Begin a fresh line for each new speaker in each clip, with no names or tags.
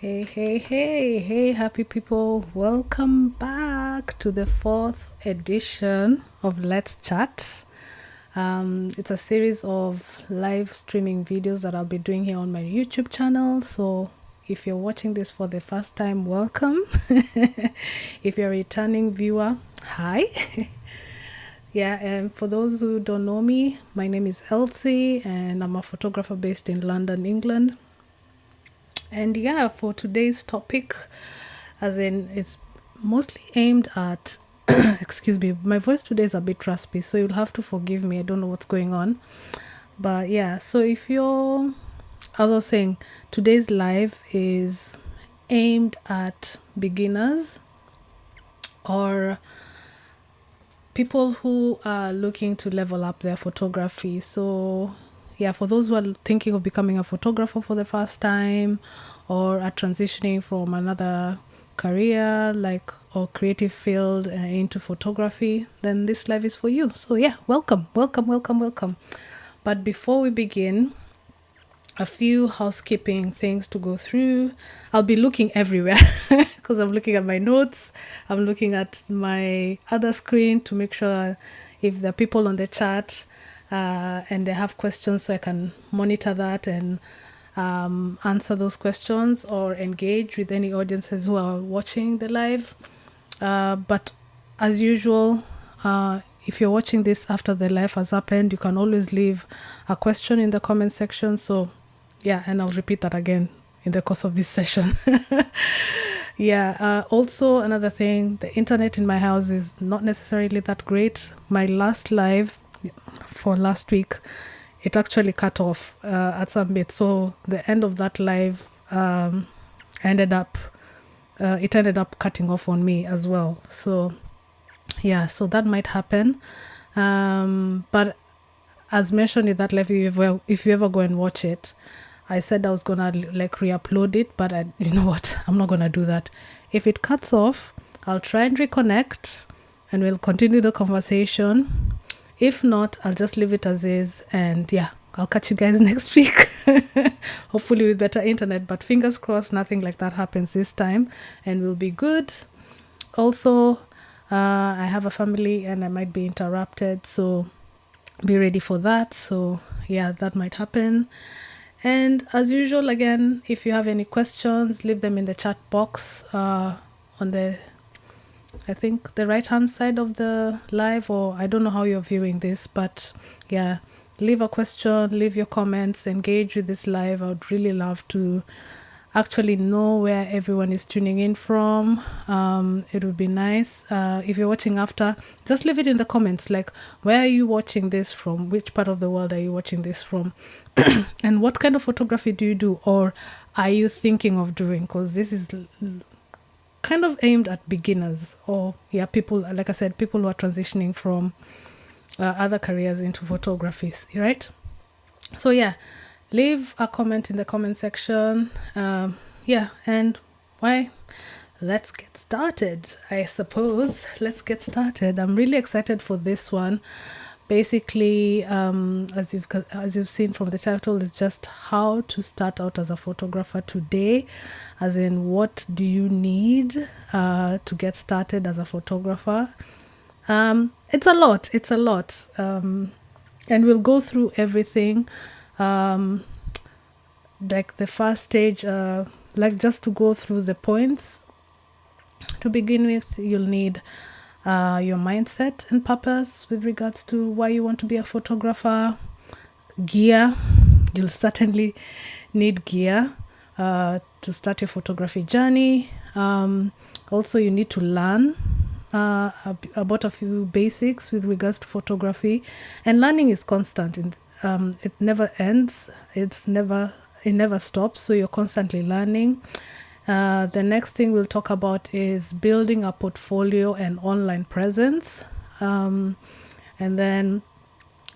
Hey, happy people. Welcome back to the fourth edition of Let's Chat. It's a series of live streaming videos that I'll be doing here on my YouTube channel. So if you're watching this for the first time, welcome. If you're a returning viewer, hi. Yeah, and for those who don't know me, my name is Elsie and I'm a photographer based in London, England. And yeah, for today's topic, as in it's mostly aimed at excuse me, my voice today is a bit raspy, so you'll have to forgive me. I don't know what's going on. But yeah, so if you're, as I was saying, today's live is aimed at beginners or people who are looking to level up their photography. So yeah, for those who are thinking of becoming a photographer for the first time or are transitioning from another career like or creative field into photography, then this live is for you. So yeah, welcome. But before we begin, a few housekeeping things to go through. I'll be looking everywhere because I'm looking at my notes. I'm looking at my other screen to make sure if there are people on the chat and they have questions, so I can monitor that and answer those questions or engage with any audiences who are watching the live. But as usual, if you're watching this after the live has happened, you can always leave a question in the comment section. So yeah, and I'll repeat that again in the course of this session. Yeah, also another thing, the internet in my house is not necessarily that great. My last live for last week, it actually cut off at some bit. So the end of that live ended up cutting off on me as well. So yeah, so that might happen. But as mentioned in that live, if you ever go and watch it, I said I was gonna like re-upload it, but you know what? I'm not gonna do that. If it cuts off, I'll try and reconnect and we'll continue the conversation. If not, I'll just leave it as is, and yeah, I'll catch you guys next week. Hopefully with better internet, but fingers crossed nothing like that happens this time and we'll be good. Also, I have a family and I might be interrupted, so be ready for that. So yeah, that might happen. And as usual, again, if you have any questions, leave them in the chat box on the, I think, the right hand side of the live, or I don't know how you're viewing this, but yeah, leave a question, leave your comments, engage with this live. I would really love to actually know where everyone is tuning in from. It would be nice. If you're watching after, just leave it in the comments, like where are you watching this from, which part of the world are you watching this from, and what kind of photography do you do or are you thinking of doing, because this is kind of aimed at beginners or yeah, people, like I said, people who are transitioning from other careers into photography, right? So yeah, leave a comment in the comment section. Yeah, and why? Let's get started, I suppose. Let's get started. I'm really excited for this one. Basically, as you've seen from the title, is just how to start out as a photographer today, as in what do you need to get started as a photographer. It's a lot, and we'll go through everything. Like the first stage, like just to go through the points. To begin with, you'll need your mindset and purpose with regards to why you want to be a photographer. Gear, you'll certainly need gear to start your photography journey. Also, you need to learn about a few basics with regards to photography, and learning is constant. It never ends. It never stops. So you're constantly learning. The next thing we'll talk about is building a portfolio and online presence. And then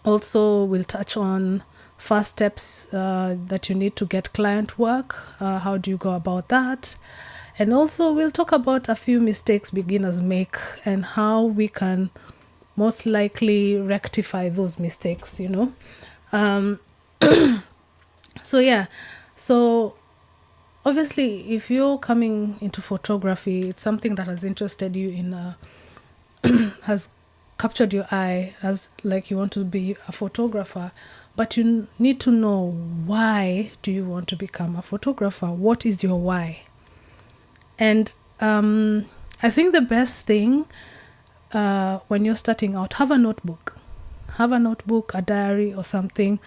also we'll touch on first steps that you need to get client work. How do you go about that? And also we'll talk about a few mistakes beginners make and how we can most likely rectify those mistakes, you know. So yeah, so obviously, if you're coming into photography, it's something that has interested you has captured your eye as like you want to be a photographer, but you need to know, why do you want to become a photographer? What is your why? And I think the best thing when you're starting out, have a notebook, a diary or something.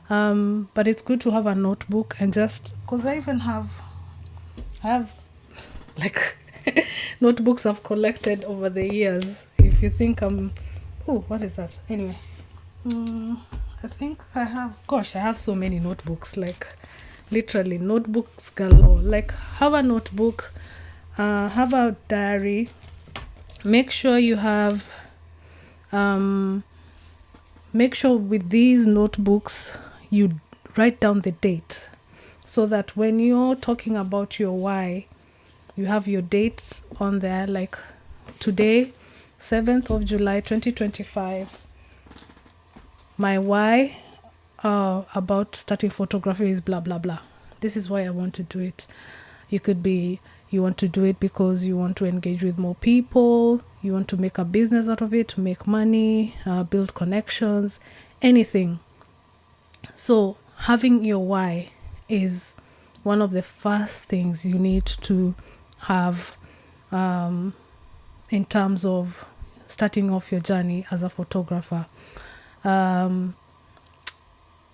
But it's good to have a notebook, and just because I have like notebooks I've collected over the years. If you think what is that? Anyway, I think I have so many notebooks, like literally notebooks galore. Like, have a notebook, have a diary. Make sure you have, make sure with these notebooks you write down the date, so that when you're talking about your why, you have your dates on there, like today, 7th of July 2025. My why about starting photography is blah blah blah. This is why I want to do it. You could be, you want to do it because you want to engage with more people, you want to make a business out of it, to make money, build connections, anything. So having your why is one of the first things you need to have in terms of starting off your journey as a photographer.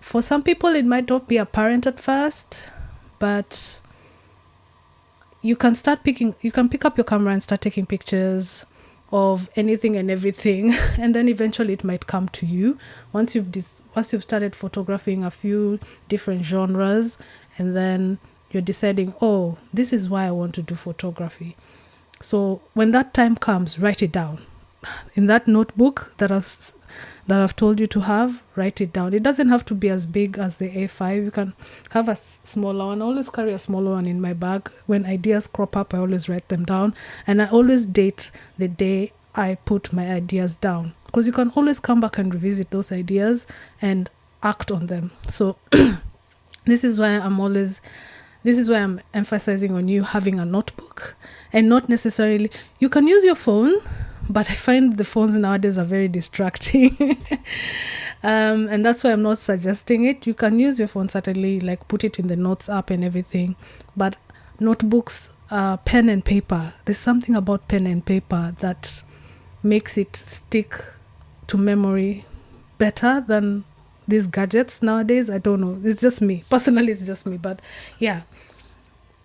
For some people it might not be apparent at first, but you can pick up your camera and start taking pictures of anything and everything, and then eventually it might come to you once you've started photographing a few different genres, and then you're deciding, oh, this is why I want to do photography. So when that time comes, write it down in that notebook that I've told you to have. Write it down. It doesn't have to be as big as the A5. You can have a smaller one. I always carry a smaller one in my bag. When ideas crop up, I always write them down, and I always date the day I put my ideas down, because you can always come back and revisit those ideas and act on them. So this is why I'm emphasizing on you having a notebook, and not necessarily, you can use your phone, but I find the phones nowadays are very distracting. And that's why I'm not suggesting it. You can use your phone, certainly, like put it in the notes app and everything, but notebooks, pen and paper, there's something about pen and paper that makes it stick to memory better than these gadgets nowadays. I don't know, it's just me personally, it's just me, but yeah,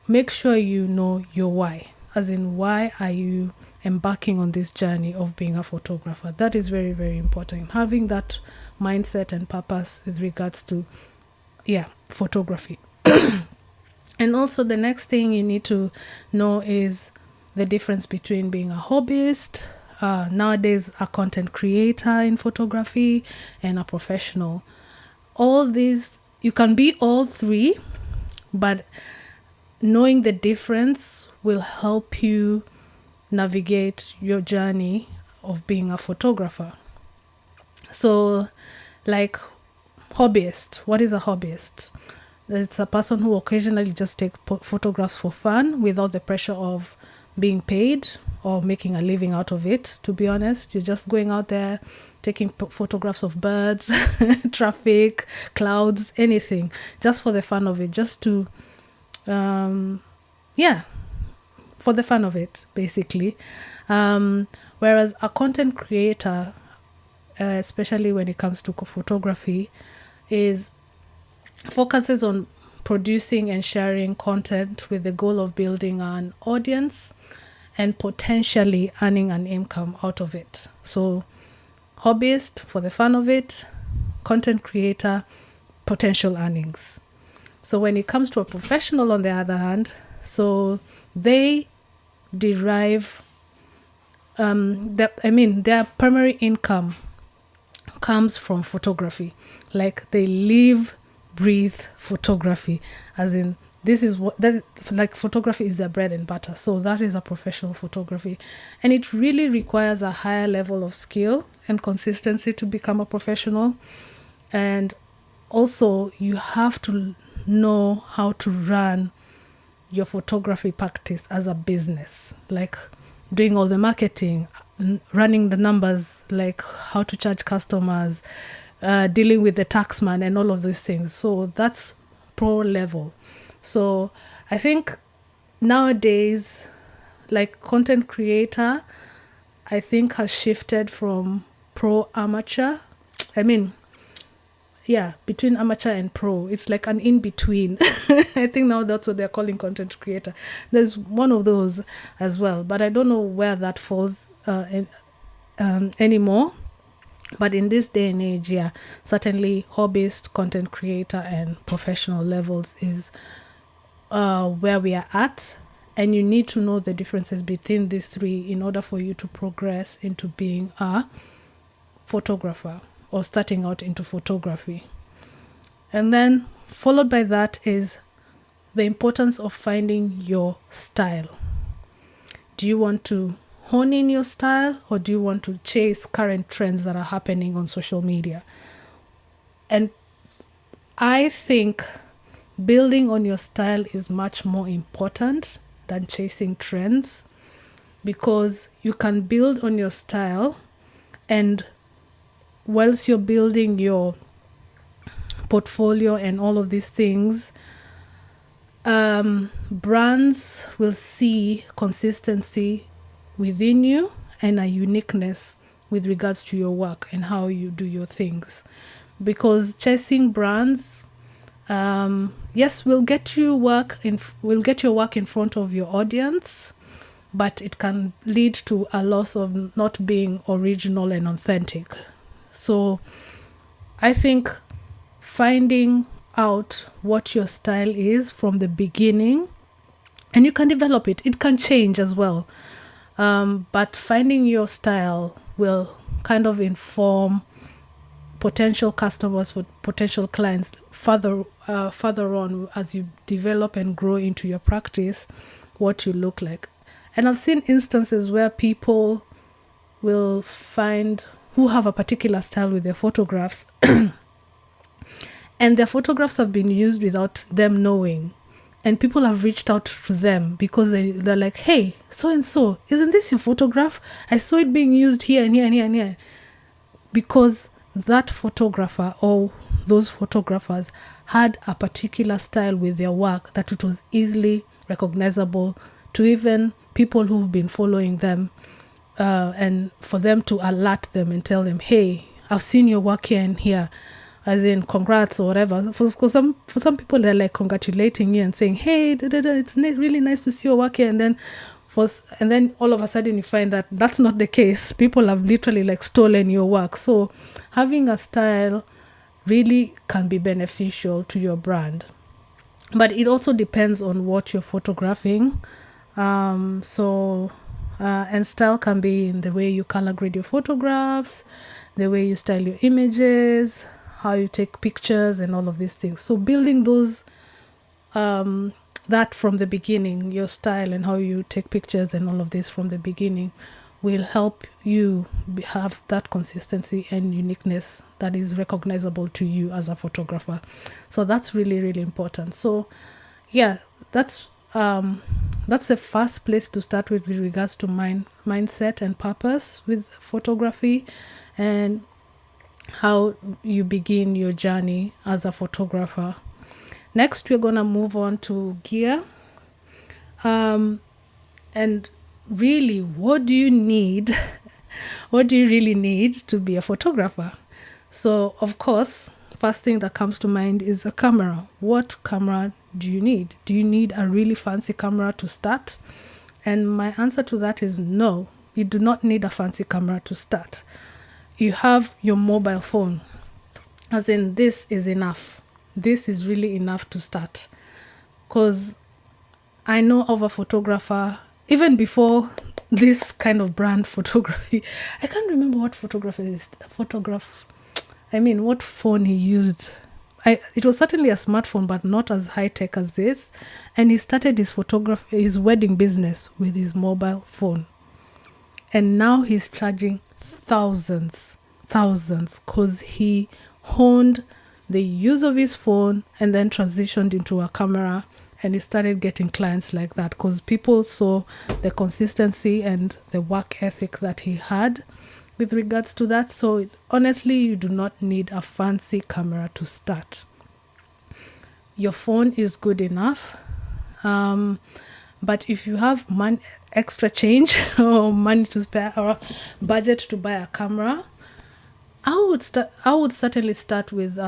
make sure you know your why, as in, why are you embarking on this journey of being a photographer? That is very, very important, having that mindset and purpose with regards to photography. And also the next thing you need to know is the difference between being a hobbyist, nowadays a content creator in photography, and a professional. All these, you can be all three, but knowing the difference will help you navigate your journey of being a photographer. So, like, hobbyist, what is a hobbyist? It's a person who occasionally just take photographs for fun without the pressure of being paid or making a living out of it. To be honest, you're just going out there taking photographs of birds, traffic, clouds, anything, just for the fun of it, just to for the fun of it, basically. Whereas a content creator, especially when it comes to photography, focuses on producing and sharing content with the goal of building an audience and potentially earning an income out of it. So hobbyist, for the fun of it; content creator, potential earnings. So when it comes to a professional, on the other hand, so they derive their primary income comes from photography. Like, they live, breathe photography, as in, this is what that, like, photography is their bread and butter. So that is a professional photography, and it really requires a higher level of skill and consistency to become a professional. And also, you have to know how to run your photography practice as a business, like doing all the marketing, running the numbers, like how to charge customers, dealing with the taxman and all of these things. So that's pro level. So I think nowadays, like content creator, I think has shifted from pro amateur. I mean, yeah, between amateur and pro, it's like an in between. I think now that's what they're calling content creator. There's one of those as well, but I don't know where that falls anymore. But in this day and age, yeah, certainly hobbyist, content creator, and professional levels is where we are at. And you need to know the differences between these three in order for you to progress into being a photographer or starting out into photography. And then followed by that is the importance of finding your style. Do you want to hone in your style, or do you want to chase current trends that are happening on social media? And I think building on your style is much more important than chasing trends, because you can build on your style, and whilst you're building your portfolio and all of these things, brands will see consistency within you and a uniqueness with regards to your work and how you do your things. Because chasing brands, yes, we'll get your work in front of your audience, but it can lead to a loss of not being original and authentic. So I think finding out what your style is from the beginning, and you can develop it. It can change as well. But finding your style will kind of inform potential customers, for potential clients further on as you develop and grow into your practice, what you look like. And I've seen instances where people will find who have a particular style with their photographs and their photographs have been used without them knowing. And people have reached out to them because they're like, hey, so-and-so, isn't this your photograph? I saw it being used here and here and here and here. Because that photographer or those photographers had a particular style with their work that it was easily recognizable to even people who've been following them, and for them to alert them and tell them, hey, I've seen your work here and here, as in congrats or whatever. For some people, they're like congratulating you and saying, hey, it's really nice to see your work here. And then all of a sudden you find that that's not the case. People have literally like stolen your work. So having a style really can be beneficial to your brand. But it also depends on what you're photographing. And style can be in the way you color grade your photographs, the way you style your images, how you take pictures and all of these things. So building those, that from the beginning, your style and how you take pictures and all of this from the beginning will help you have that consistency and uniqueness that is recognizable to you as a photographer. So that's really, really important. So yeah, that's the first place to start with regards to mindset and purpose with photography and how you begin your journey as a photographer. Next, we're going to move on to gear. And really, what do you need? What do you really need to be a photographer? So, of course, first thing that comes to mind is a camera. What camera do you need? Do you need a really fancy camera to start? And my answer to that is no, you do not need a fancy camera to start. You have your mobile phone, as in this is enough. This is really enough to start. Because I know of a photographer, even before this kind of brand photography, I can't remember what what phone he used. It was certainly a smartphone, but not as high tech as this. And he started his wedding business with his mobile phone. And now he's charging thousands, because he honed the use of his phone and then transitioned into a camera and he started getting clients like that because people saw the consistency and the work ethic that he had with regards to that. So honestly, you do not need a fancy camera to start. Your phone is good enough. But if you have extra change or money to spare or budget to buy a camera, I would certainly start with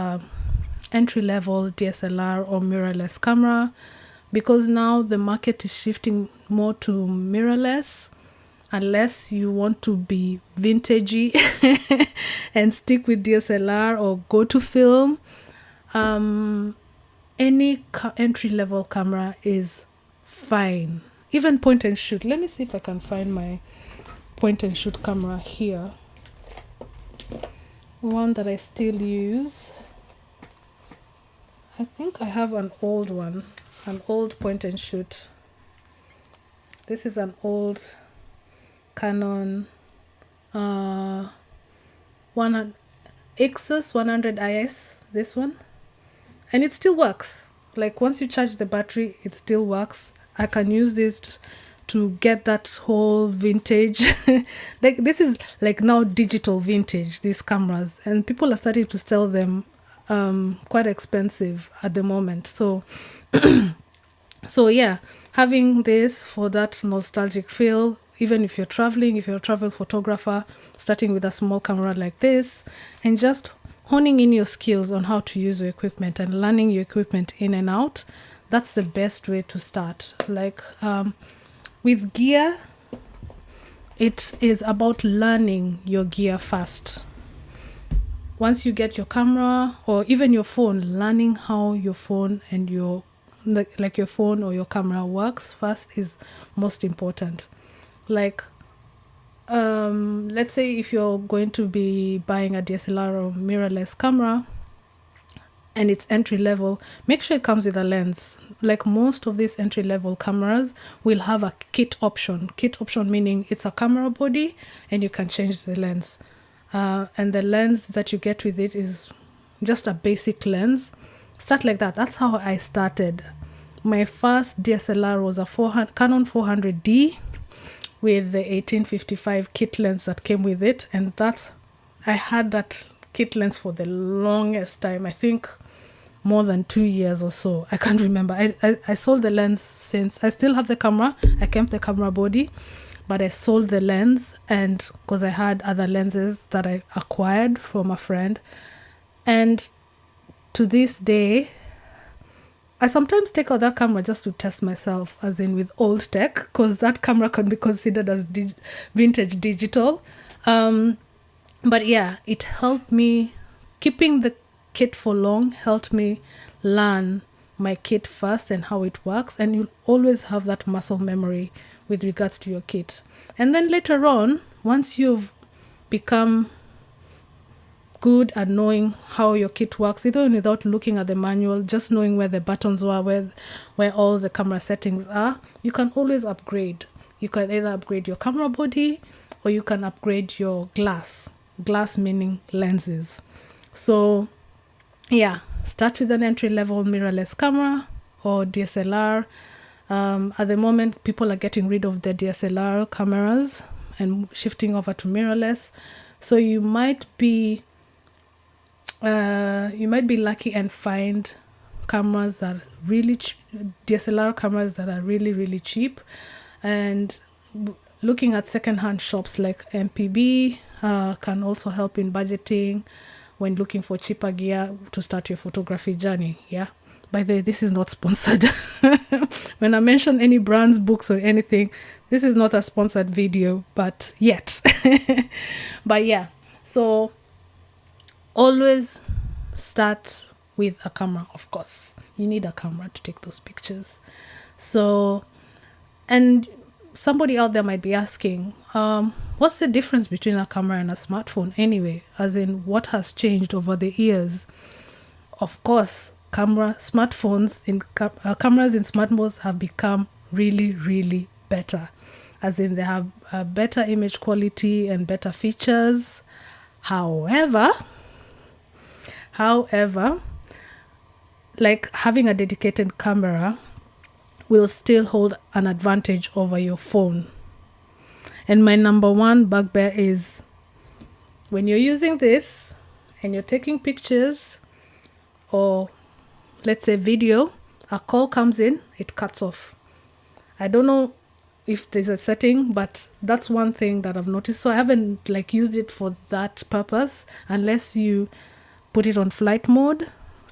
entry-level DSLR or mirrorless camera, because now the market is shifting more to mirrorless, unless you want to be vintagey and stick with DSLR or go to film. Any entry-level camera is fine. Even point and shoot. Let me see if I can find my point and shoot camera here. One that I still use. I think I have an old one, an old point and shoot. This is an old Canon 100 Exus 100 IS, this one, and it still works. Like once you charge the battery, it still works. I can use this to get that whole vintage. Like this is like now digital vintage, these cameras, and people are starting to sell them quite expensive at the moment. So so yeah, having this for that nostalgic feel, even if you're traveling, if you're a travel photographer, starting with a small camera like this and just honing in your skills on how to use your equipment and learning your equipment in and out, that's the best way to start. Like with gear, it is about learning your gear first. Once you get your camera or even your phone, learning how your phone and your like your phone or your camera works first is most important. Like let's say if you're going to be buying a DSLR or mirrorless camera and it's entry level, make sure it comes with a lens. Like most of these entry level cameras will have a kit option. Kit option meaning it's a camera body and you can change the lens. And the lens that you get with it is just a basic lens. Start like that. That's how I started. My first DSLR was a Canon 400D with the 1855 kit lens that came with it, and I had that kit lens for the longest time. I think more than 2 years or so. I can't remember. I sold the lens since. I still have the camera. I kept the camera body, but I sold the lens, and because I had other lenses that I acquired from a friend. And to this day, I sometimes take out that camera just to test myself, as in with old tech, because that camera can be considered as vintage digital. But yeah, it helped me. Keeping the kit for long helped me learn my kit first and how it works, and you'll always have that muscle memory with regards to your kit. And then later on, once you've become good at knowing how your kit works, even without looking at the manual, just knowing where the buttons are, where all the camera settings are, you can always upgrade. You can either upgrade your camera body or you can upgrade your glass meaning lenses. So yeah, start with an entry-level mirrorless camera or DSLR. At the moment, people are getting rid of the DSLR cameras and shifting over to mirrorless. So you might be lucky and find cameras that are really DSLR cameras that are really, really cheap. And looking at secondhand shops like MPB can also help in budgeting when looking for cheaper gear to start your photography journey. Yeah. By the way, this is not sponsored. When I mention any brands, books, or anything, this is not a sponsored video, but yet. But yeah, so always start with a camera, of course. You need a camera to take those pictures. So, and somebody out there might be asking, what's the difference between a camera and a smartphone anyway? As in, what has changed over the years? Of course, cameras in smartphones have become really, really better. As in, they have a better image quality and better features. However, like having a dedicated camera will still hold an advantage over your phone. And my number one bugbear is when you're using this and you're taking pictures or let's say video, a call comes in, it cuts off. I don't know if there's a setting, but that's one thing that I've noticed. So I haven't like used it for that purpose unless you put it on flight mode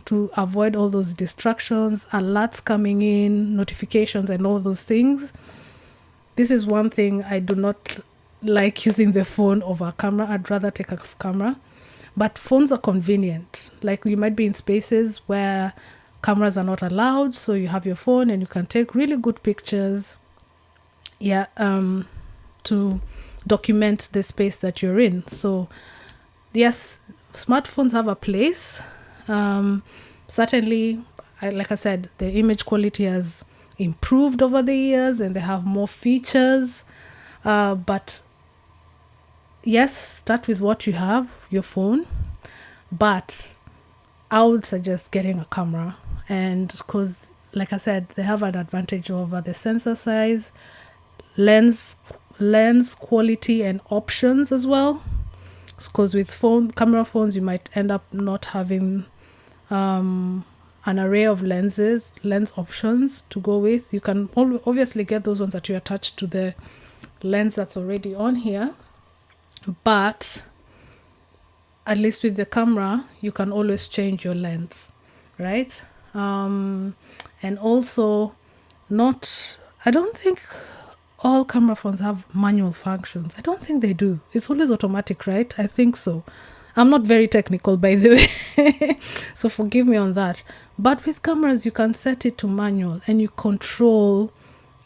to avoid all those distractions, alerts coming in, notifications and all those things. This is one thing I do not like, using the phone over a camera. I'd rather take a camera. But phones are convenient. Like you might be in spaces where cameras are not allowed, so you have your phone and you can take really good pictures, to document the space that you're in. So yes, smartphones have a place. Certainly, like I said, the image quality has improved over the years and they have more features. But yes, start with what you have, your phone. But I would suggest getting a camera, and because like I said, they have an advantage over the sensor size, lens quality and options as well. Because with camera phones, you might end up not having an array of lens options to go with. You can obviously get those ones that you attach to the lens that's already on here, but at least with the camera you can always change your lens, right? And also, I don't think all camera phones have manual functions. I don't think they do. It's always automatic, right? I think so. I'm not very technical, by the way, so forgive me on that. But with cameras, you can set it to manual and you control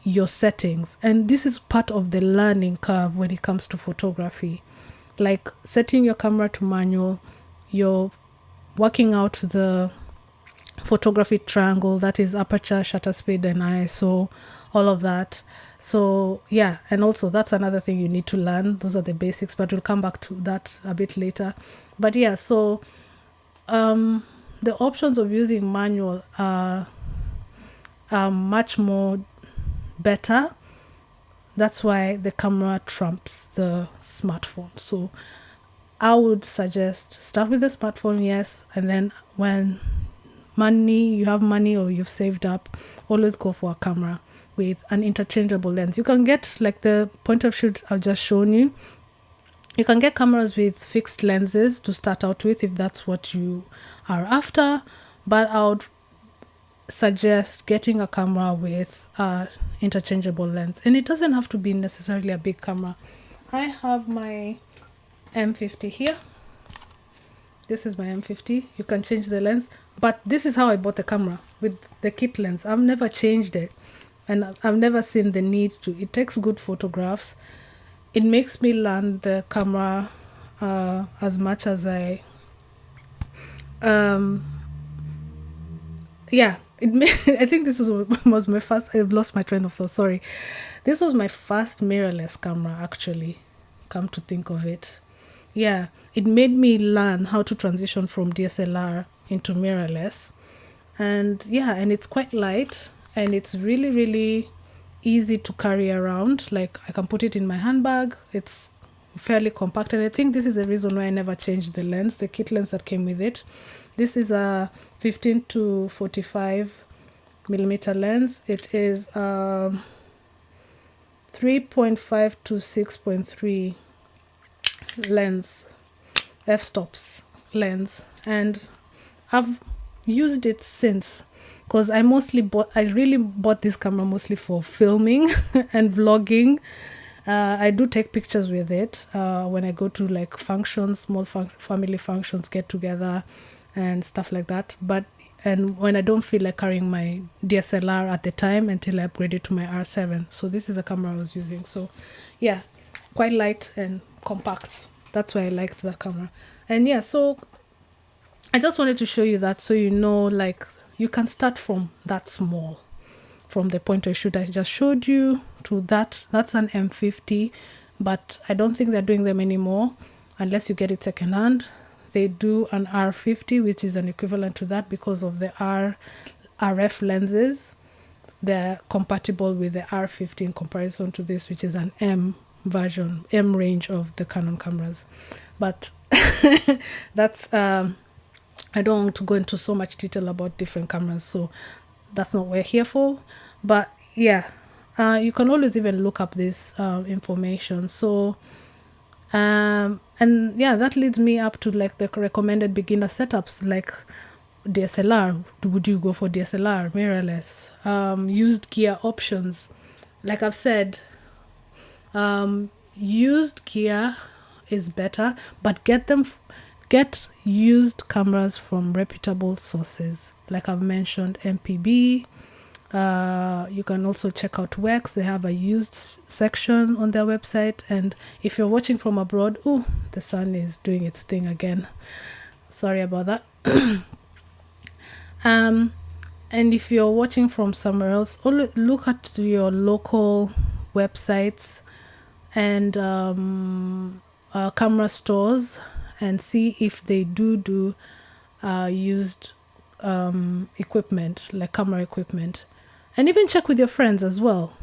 your settings. And this is part of the learning curve when it comes to photography. Like setting your camera to manual, you're working out the photography triangle, that is aperture, shutter speed, and ISO, all of that. So yeah, and also that's another thing you need to learn. Those are the basics, but we'll come back to that a bit later. But yeah, so the options of using manual are much more better. That's why the camera trumps the smartphone. So I would suggest start with the smartphone, yes, and then when you have money or you've saved up, always go for a camera with an interchangeable lens. You can get, like the point of shoot I've just shown you, you can get cameras with fixed lenses to start out with if that's what you are after, but I would suggest getting a camera with interchangeable lens, and it doesn't have to be necessarily a big camera. I have my M50 here. This is my M50. You can change the lens, but this is how I bought the camera, with the kit lens. I've never changed it, and I've never seen the need to. It takes good photographs. It makes me learn the camera as much as I I think this was my first. I've lost my train of thought, sorry. This was my first mirrorless camera, actually, come to think of it. Yeah, it made me learn how to transition from DSLR into mirrorless. And yeah, and it's quite light and it's really, really easy to carry around. Like I can put it in my handbag. It's fairly compact, and I think this is the reason why I never changed the lens, the kit lens that came with it. This is a 15 to 45 millimeter lens. It is 3.5 to 6.3 lens, f-stops lens, and I've used it since, because I really bought this camera mostly for filming and vlogging. I do take pictures with it when I go to like functions, small family functions, get together and stuff like that. And when I don't feel like carrying my DSLR at the time until I upgrade it to my R7. So this is a camera I was using. So yeah, quite light and compact. That's why I liked that camera. And yeah, so I just wanted to show you that, so you know, like you can start from that small, from the point of shoot I just showed you to that. That's an M50, but I don't think they're doing them anymore unless you get it secondhand. They do an R50, which is an equivalent to that because of the RF lenses. they're compatible with the R50 in comparison to this, which is an M version, M range of the Canon cameras. But that's I don't want to go into so much detail about different cameras, so that's not what we're here for. But yeah, you can always even look up this information. So and yeah, that leads me up to like the recommended beginner setups, like DSLR. Would you go for DSLR, mirrorless, used gear options? Like I've said, used gear is better, but get used cameras from reputable sources. Like I've mentioned, MPB. You can also check out Wex. They have a used section on their website. And if you're watching from abroad, oh, the sun is doing its thing again. Sorry about that. And if you're watching from somewhere else, look at your local websites and camera stores and see if they do used equipment, like camera equipment. And even check with your friends as well,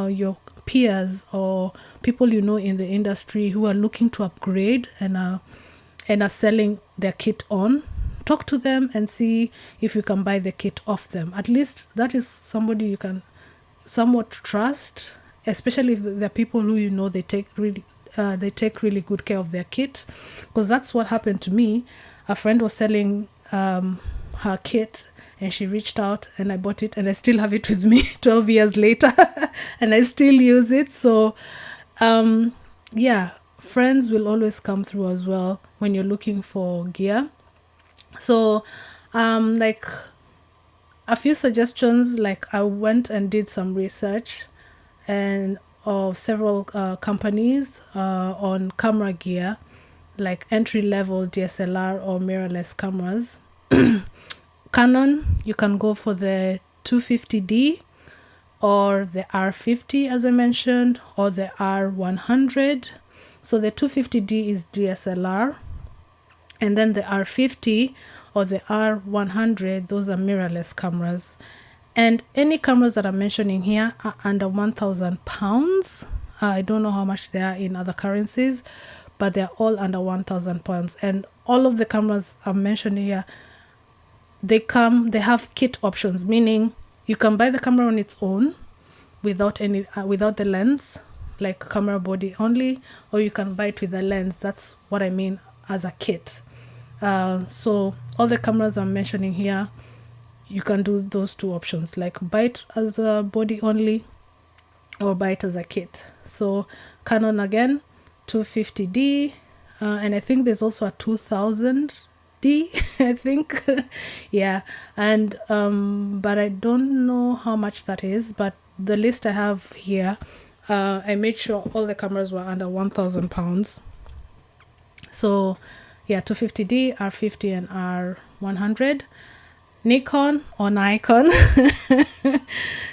your peers or people you know in the industry who are looking to upgrade and are selling their kit on. Talk to them and see if you can buy the kit off them. At least that is somebody you can somewhat trust, especially if they're people who you know they take really good care of their kit. Because that's what happened to me. A friend was selling her kit, and she reached out and I bought it, and I still have it with me 12 years later and I still use it. So yeah, friends will always come through as well when you're looking for gear. So like a few suggestions, like I went and did some research and of several companies on camera gear, like entry-level DSLR or mirrorless cameras. Canon, you can go for the 250D or the R50, as I mentioned, or the R100. So the 250D is DSLR, and then the R50 or the R100, those are mirrorless cameras. And any cameras that I'm mentioning here are under 1,000 pounds. I don't know how much they are in other currencies, but they're all under 1,000 pounds. And all of the cameras I'm mentioning here, they have kit options, meaning you can buy the camera on its own without the lens, like camera body only, or you can buy it with the lens. That's what I mean as a kit. So all the cameras I'm mentioning here, you can do those two options, like buy it as a body only or buy it as a kit. So Canon again, 250D, and I think there's also a 2000D, I think. Yeah, and but I don't know how much that is, but the list I have here, I made sure all the cameras were under 1,000 pounds. So yeah, 250D, R50 and R100. Nikon or Nikon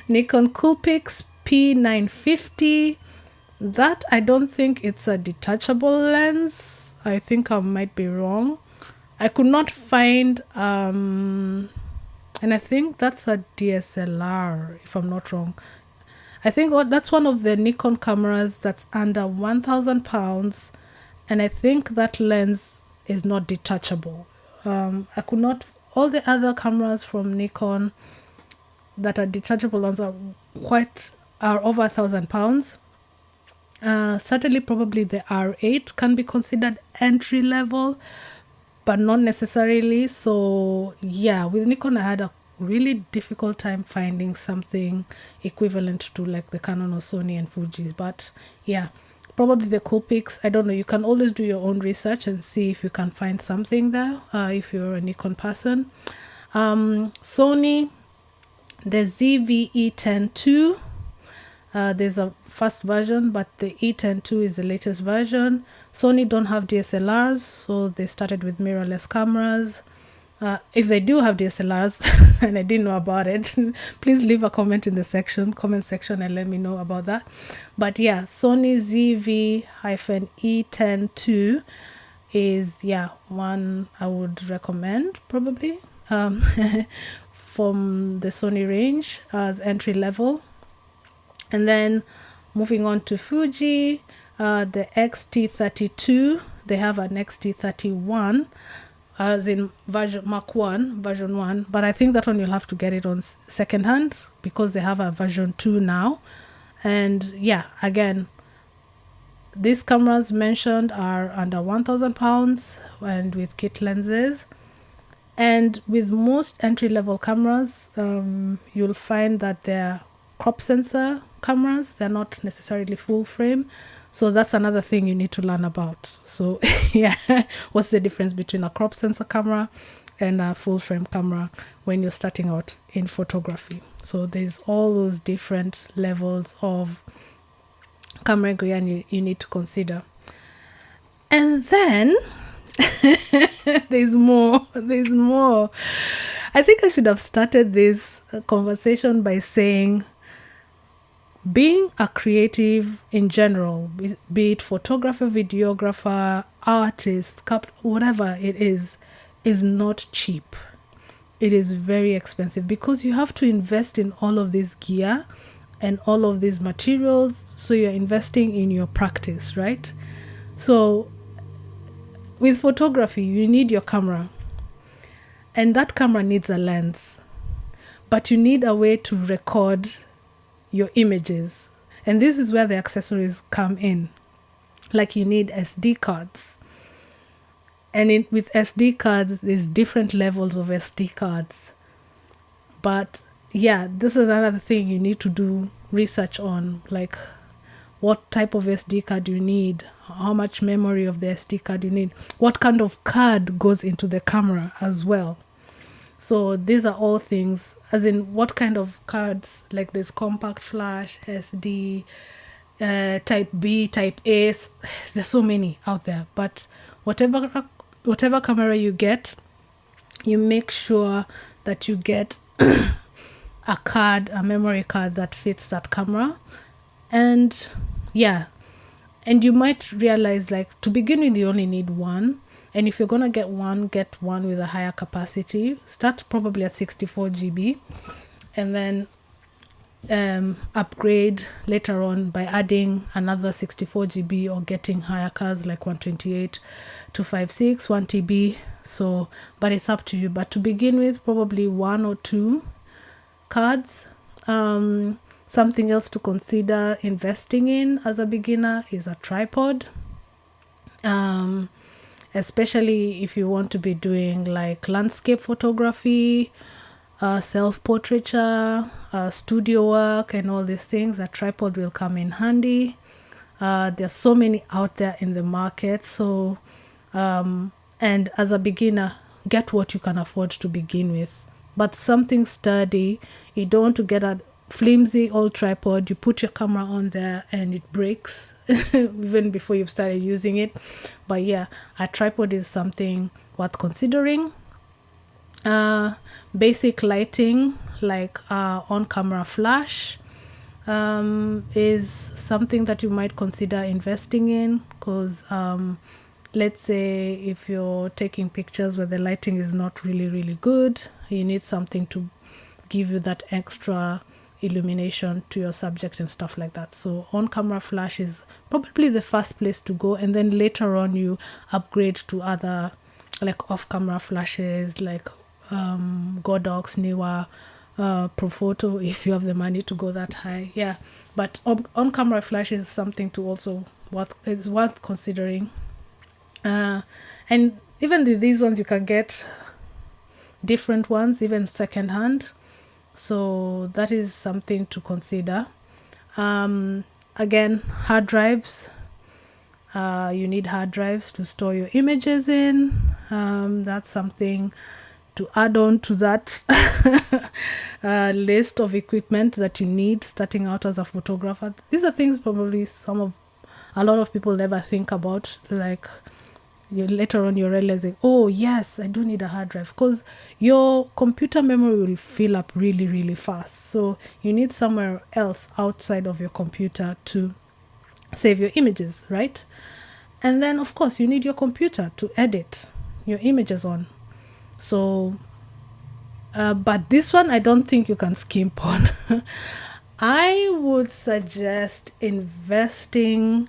Nikon Coolpix P950. That I don't think it's a detachable lens. I think I might be wrong. I could not find and I think that's a DSLR if I'm not wrong. I think that's one of the Nikon cameras that's under 1,000 pounds, and I think that lens is not detachable. I could not. All the other cameras from Nikon that are detachable ones are over 1,000 pounds. Certainly, probably the R8 can be considered entry level, but not necessarily. So yeah, with Nikon, I had a really difficult time finding something equivalent to like the Canon or Sony and Fuji's. But yeah, probably the Coolpix. I don't know. You can always do your own research and see if you can find something there if you're a Nikon person. Sony, the ZV-E10 II. There's a first version, but the E10 II is the latest version. Sony don't have DSLRs, so they started with mirrorless cameras. If they do have DSLRs and I didn't know about it, please leave a comment in the comment section and let me know about that. But yeah, Sony ZV-E10 II is one I would recommend probably from the Sony range as entry level. And then moving on to Fuji, the X-T32, they have an X-T31 as in version Mark 1, version 1, but I think that one you'll have to get it on second hand because they have a version 2 now. And yeah, again, these cameras mentioned are under £1,000 and with kit lenses. And with most entry-level cameras, you'll find that they're crop sensor cameras. They're not necessarily full frame. So that's another thing you need to learn about. So yeah, what's the difference between a crop sensor camera and a full frame camera when you're starting out in photography? So there's all those different levels of camera gear you need to consider. And then there's more. I think I should have started this conversation by saying being a creative in general, be it photographer, videographer, artist, whatever it is not cheap. It is very expensive because you have to invest in all of this gear and all of these materials. So you're investing in your practice, right? So with photography, you need your camera, and that camera needs a lens, but you need a way to record your images. And this is where the accessories come in. Like you need SD cards. And with SD cards, there's different levels of SD cards. But yeah, this is another thing you need to do research on, like what type of SD card you need, how much memory of the SD card you need, what kind of card goes into the camera as well. So these are all things, as in what kind of cards, like there's compact flash, SD, type B, type A, there's so many out there. But whatever camera you get, you make sure that you get a memory card that fits that camera. And yeah, and you might realize, like, to begin with, you only need one. And if you're going to get one with a higher capacity. Start probably at 64 GB and then upgrade later on by adding another 64 GB or getting higher cards like 128, 256, 1 TB. So, but it's up to you. But to begin with, probably 1 or 2 cards. Something else to consider investing in as a beginner is a tripod. Especially if you want to be doing like landscape photography, self-portraiture, studio work and all these things, a tripod will come in handy. There's so many out there in the market. So, and as a beginner, get what you can afford to begin with. But something sturdy. You don't want to get a flimsy old tripod. You put your camera on there and it breaks even before you've started using it. But yeah, a tripod is something worth considering. Basic lighting like on-camera flash is something that you might consider investing in, because let's say if you're taking pictures where the lighting is not really good, you need something to give you that extra illumination to your subject and stuff like that. So on-camera flash is probably the first place to go, and then later on you upgrade to other like off-camera flashes like Godox, Newa, Profoto, if you have the money to go that high. Yeah, but on-camera flash is something to also worth considering. And even these ones you can get different ones, even second-hand. So that is something to consider. Again, hard drives. You need hard drives to store your images in. That's something to add on to that list of equipment that you need starting out as a photographer. These are things probably a lot of people never think about. Like, later on you're realizing, oh yes, I do need a hard drive, because your computer memory will fill up really fast. So you need somewhere else outside of your computer to save your images, right? And then of course you need your computer to edit your images on. So But this one I don't think you can skimp on. I would suggest investing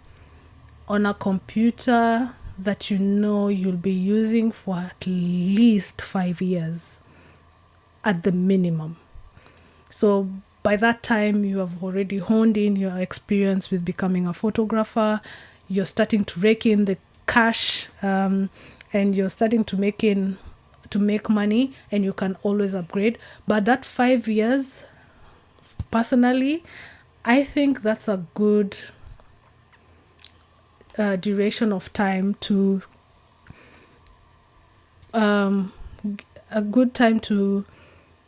on a computer that you know you'll be using for at least 5 years at the minimum. So by that time, you have already honed in your experience with becoming a photographer. You're starting to rake in the cash, and you're starting to make money, and you can always upgrade. But that 5 years, personally, I think that's a good duration of time to a good time to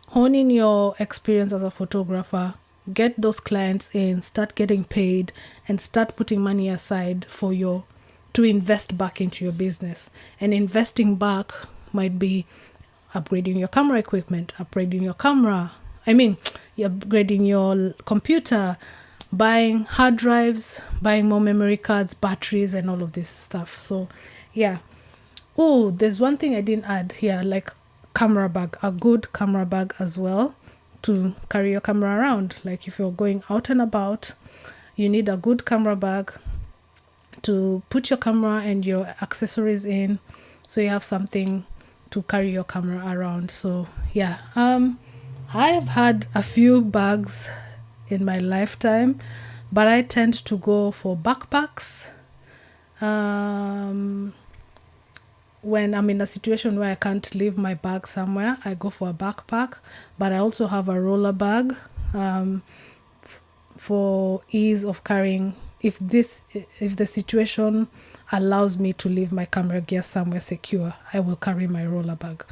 hone in your experience as a photographer, get those clients in, start getting paid, and start putting money aside to invest back into your business. And investing back might be upgrading your camera equipment, upgrading your camera. You're upgrading your computer, buying hard drives, buying more memory cards, batteries, and all of this stuff. So, yeah. Oh, there's one thing I didn't add here, like camera bag, a good camera bag as well to carry your camera around. Like if you're going out and about, you need a good camera bag to put your camera and your accessories in, so you have something to carry your camera around. So yeah, I have had a few bags in my lifetime, but I tend to go for backpacks. When I'm in a situation where I can't leave my bag somewhere, I go for a backpack. But I also have a roller bag for ease of carrying. If the situation allows me to leave my camera gear somewhere secure, I will carry my roller bag.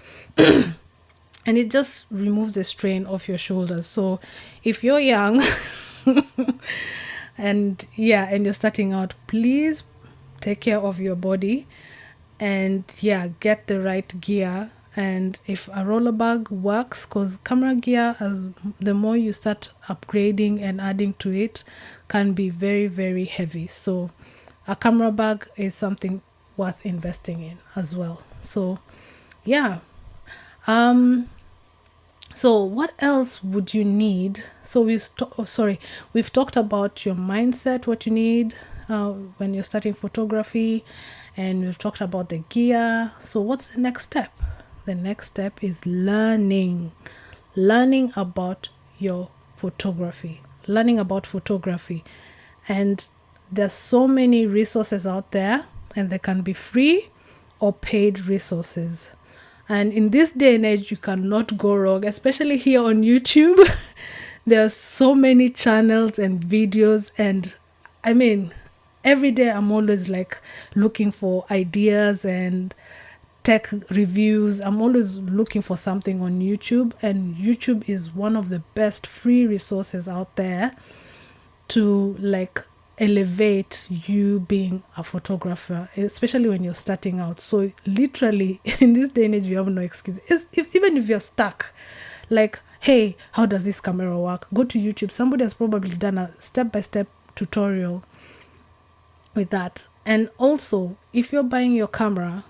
And it just removes the strain off your shoulders. So if you're young and you're starting out, please take care of your body. And get the right gear. And if a roller bag works, because camera gear, as the more you start upgrading and adding to it, can be very, very heavy. So a camera bag is something worth investing in as well. So so what else would you need? So we've talked about your mindset, what you need when you're starting photography. And we've talked about the gear. So what's the next step? The next step is learning about your photography, And there's so many resources out there, and they can be free or paid resources. And in this day and age, you cannot go wrong, especially here on YouTube. There are so many channels and videos, and every day I'm always like looking for ideas and tech reviews. I'm always looking for something on YouTube, and YouTube is one of the best free resources out there to like elevate you being a photographer, especially when you're starting out. So literally in this day and age, you have no excuse. Even if you're stuck, like, hey, how does this camera work? Go to YouTube. Somebody has probably done a step-by-step tutorial with that. And also, if you're buying your camera,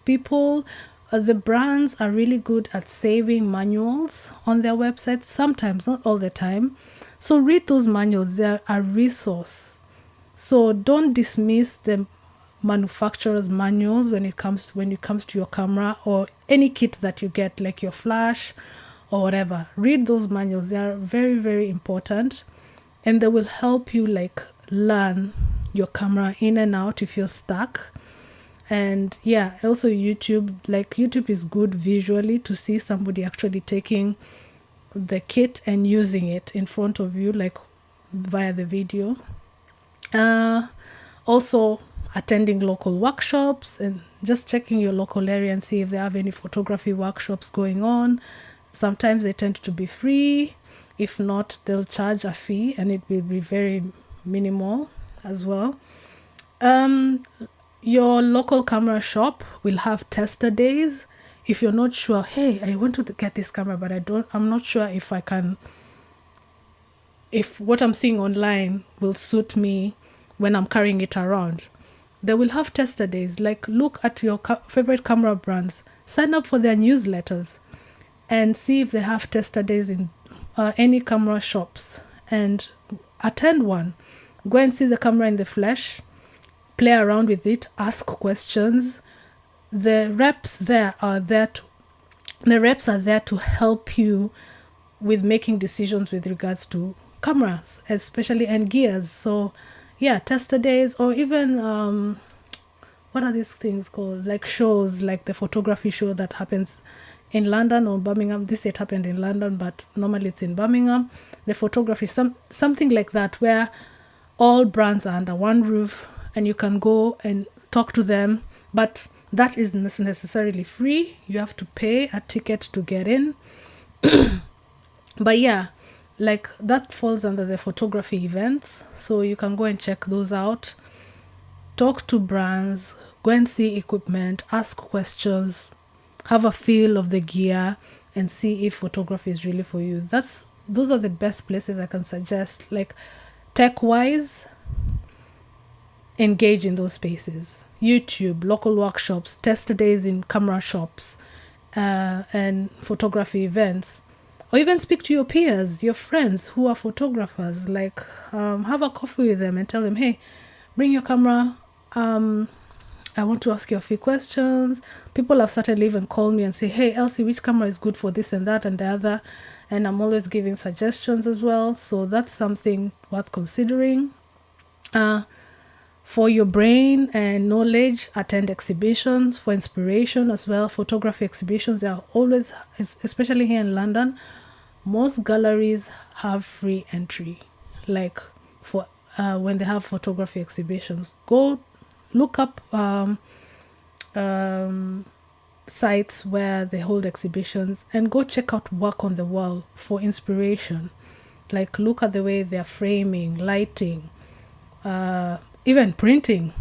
the brands are really good at saving manuals on their websites, sometimes, not all the time. So read those manuals. They're a resource. So don't dismiss the manufacturer's manuals when it comes to your camera or any kit that you get, like your flash or whatever. Read those manuals. They are very, very important, and they will help you like learn your camera in and out if you're stuck. And also YouTube is good visually to see somebody actually taking the kit and using it in front of you, like via the video. Also attending local workshops and just checking your local area and see if they have any photography workshops going on. Sometimes they tend to be free. If not, they'll charge a fee, and it will be very minimal as well. Your local camera shop will have tester days. If you're not sure, hey, I want to get this camera, but I'm not sure if what I'm seeing online will suit me when I'm carrying it around. They will have tester days. Like, look at your favorite camera brands. Sign up for their newsletters. and see if they have tester days in any camera shops, and attend one. Go and see the camera in the flesh, play around with it, ask questions. The reps are there to help you with making decisions with regards to cameras, especially, and gears. So yeah, tester days, or even what are these things called, like shows, like the photography show that happens in London or Birmingham. This it happened in London, but normally it's in Birmingham. The photography, something like that, where all brands are under one roof and you can go and talk to them, but that isn't necessarily free. You have to pay a ticket to get in. But yeah, like that falls under the photography events, so you can go and check those out, talk to brands, go and see equipment, ask questions, have a feel of the gear, and see if photography is really for you. Those are the best places I can suggest. Like tech wise, engage in those spaces. YouTube, local workshops, tester days in camera shops, and photography events. Or even speak to your peers, your friends who are photographers. Like have a coffee with them and tell them, hey, bring your camera. I want to ask you a few questions. People have certainly even called me and say, hey, Elsie, which camera is good for this and that and the other? And I'm always giving suggestions as well. So that's something worth considering. For your brain and knowledge, attend exhibitions for inspiration as well. Photography exhibitions, they are always, especially here in London, most galleries have free entry. Like for when they have photography exhibitions, go look up sites where they hold exhibitions and go check out work on the wall for inspiration. Like look at the way they're framing, lighting, even printing.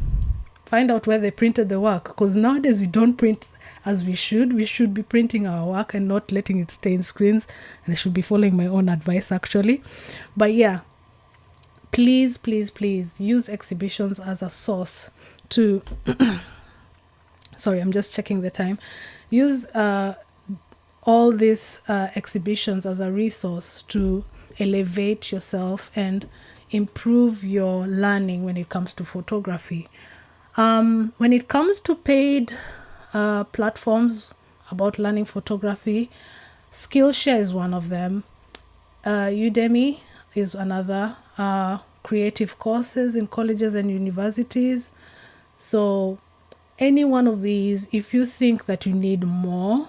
Find out where they printed the work, because nowadays we don't print as we should. We should be printing our work and not letting it stay in screens, and I should be following my own advice actually. But yeah, please use exhibitions as a source to sorry, I'm just checking the time. Use all these exhibitions as a resource to elevate yourself and improve your learning when it comes to photography. When it comes to paid platforms about learning photography, Skillshare is one of them. Udemy is another. Creative courses in colleges and universities. So any one of these, if you think that you need more,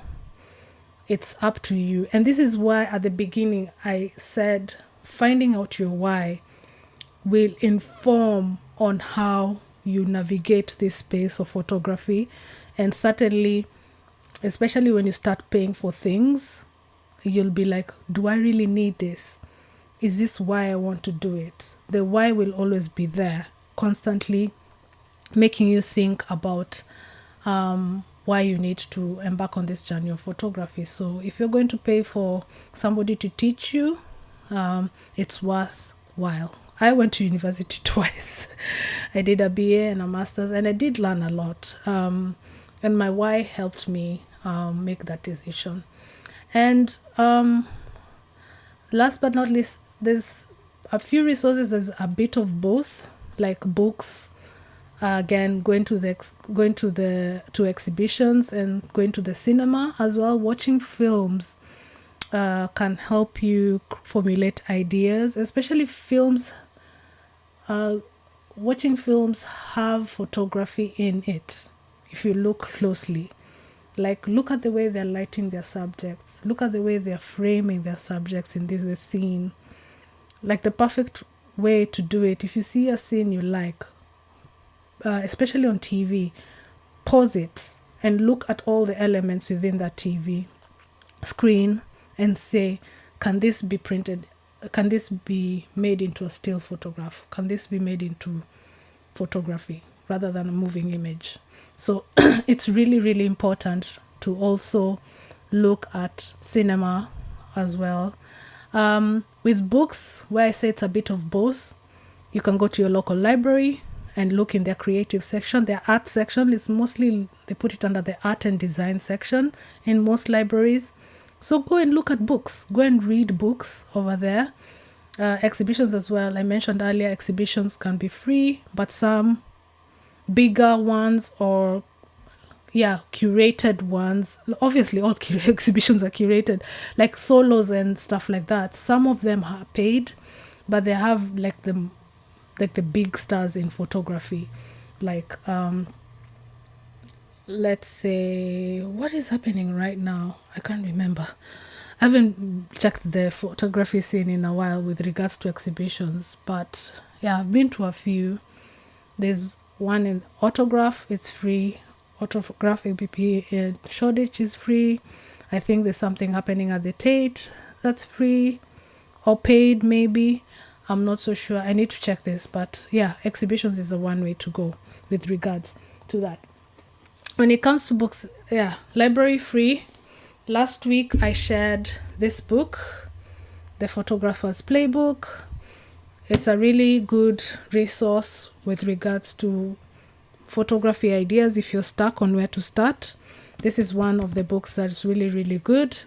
it's up to you. And this is why at the beginning I said finding out your why will inform on how you navigate this space of photography. And certainly, especially when you start paying for things, you'll be like, do I really need this? Is this why I want to do it? The why will always be there, constantly making you think about why you need to embark on this journey of photography. So if you're going to pay for somebody to teach you, it's worthwhile. I went to university twice. I did a BA and a master's, and I did learn a lot. And my why helped me make that decision. And last but not least, there's a few resources. There's a bit of both, like books. Again, going to exhibitions and going to the cinema as well. Watching films can help you formulate ideas, especially films. Watching films have photography in it if you look closely. Like, look at the way they're lighting their subjects. Look at the way they're framing their subjects in this scene. Like, the perfect way to do it, if you see a scene you like, especially on TV, pause it and look at all the elements within that TV screen and say, can this be printed? Can this be made into a still photograph? Can this be made into photography rather than a moving image? So it's really, really important to also look at cinema as well. With books, where I say it's a bit of both, you can go to your local library and look in their creative section. Their art section is mostly, they put it under the art and design section in most libraries. So go and look at books. Go and read books over there. Exhibitions as well. I mentioned earlier, exhibitions can be free, but some bigger ones or curated ones, obviously all exhibitions are curated, like solos and stuff like that. Some of them are paid, but they have like the big stars in photography, like let's say, what is happening right now, I can't remember. I haven't checked the photography scene in a while with regards to exhibitions, but yeah, I've been to a few. There's one in Autograph, it's free. Autograph ABP in Shoreditch is free. I think there's something happening at the Tate that's free or paid, maybe. I'm not so sure. I need to check this, but yeah, exhibitions is the one way to go with regards to that. When it comes to books, yeah, library free. Last week I shared this book, The Photographer's Playbook. It's a really good resource with regards to photography ideas if you're stuck on where to start. This is one of the books that's really, really good.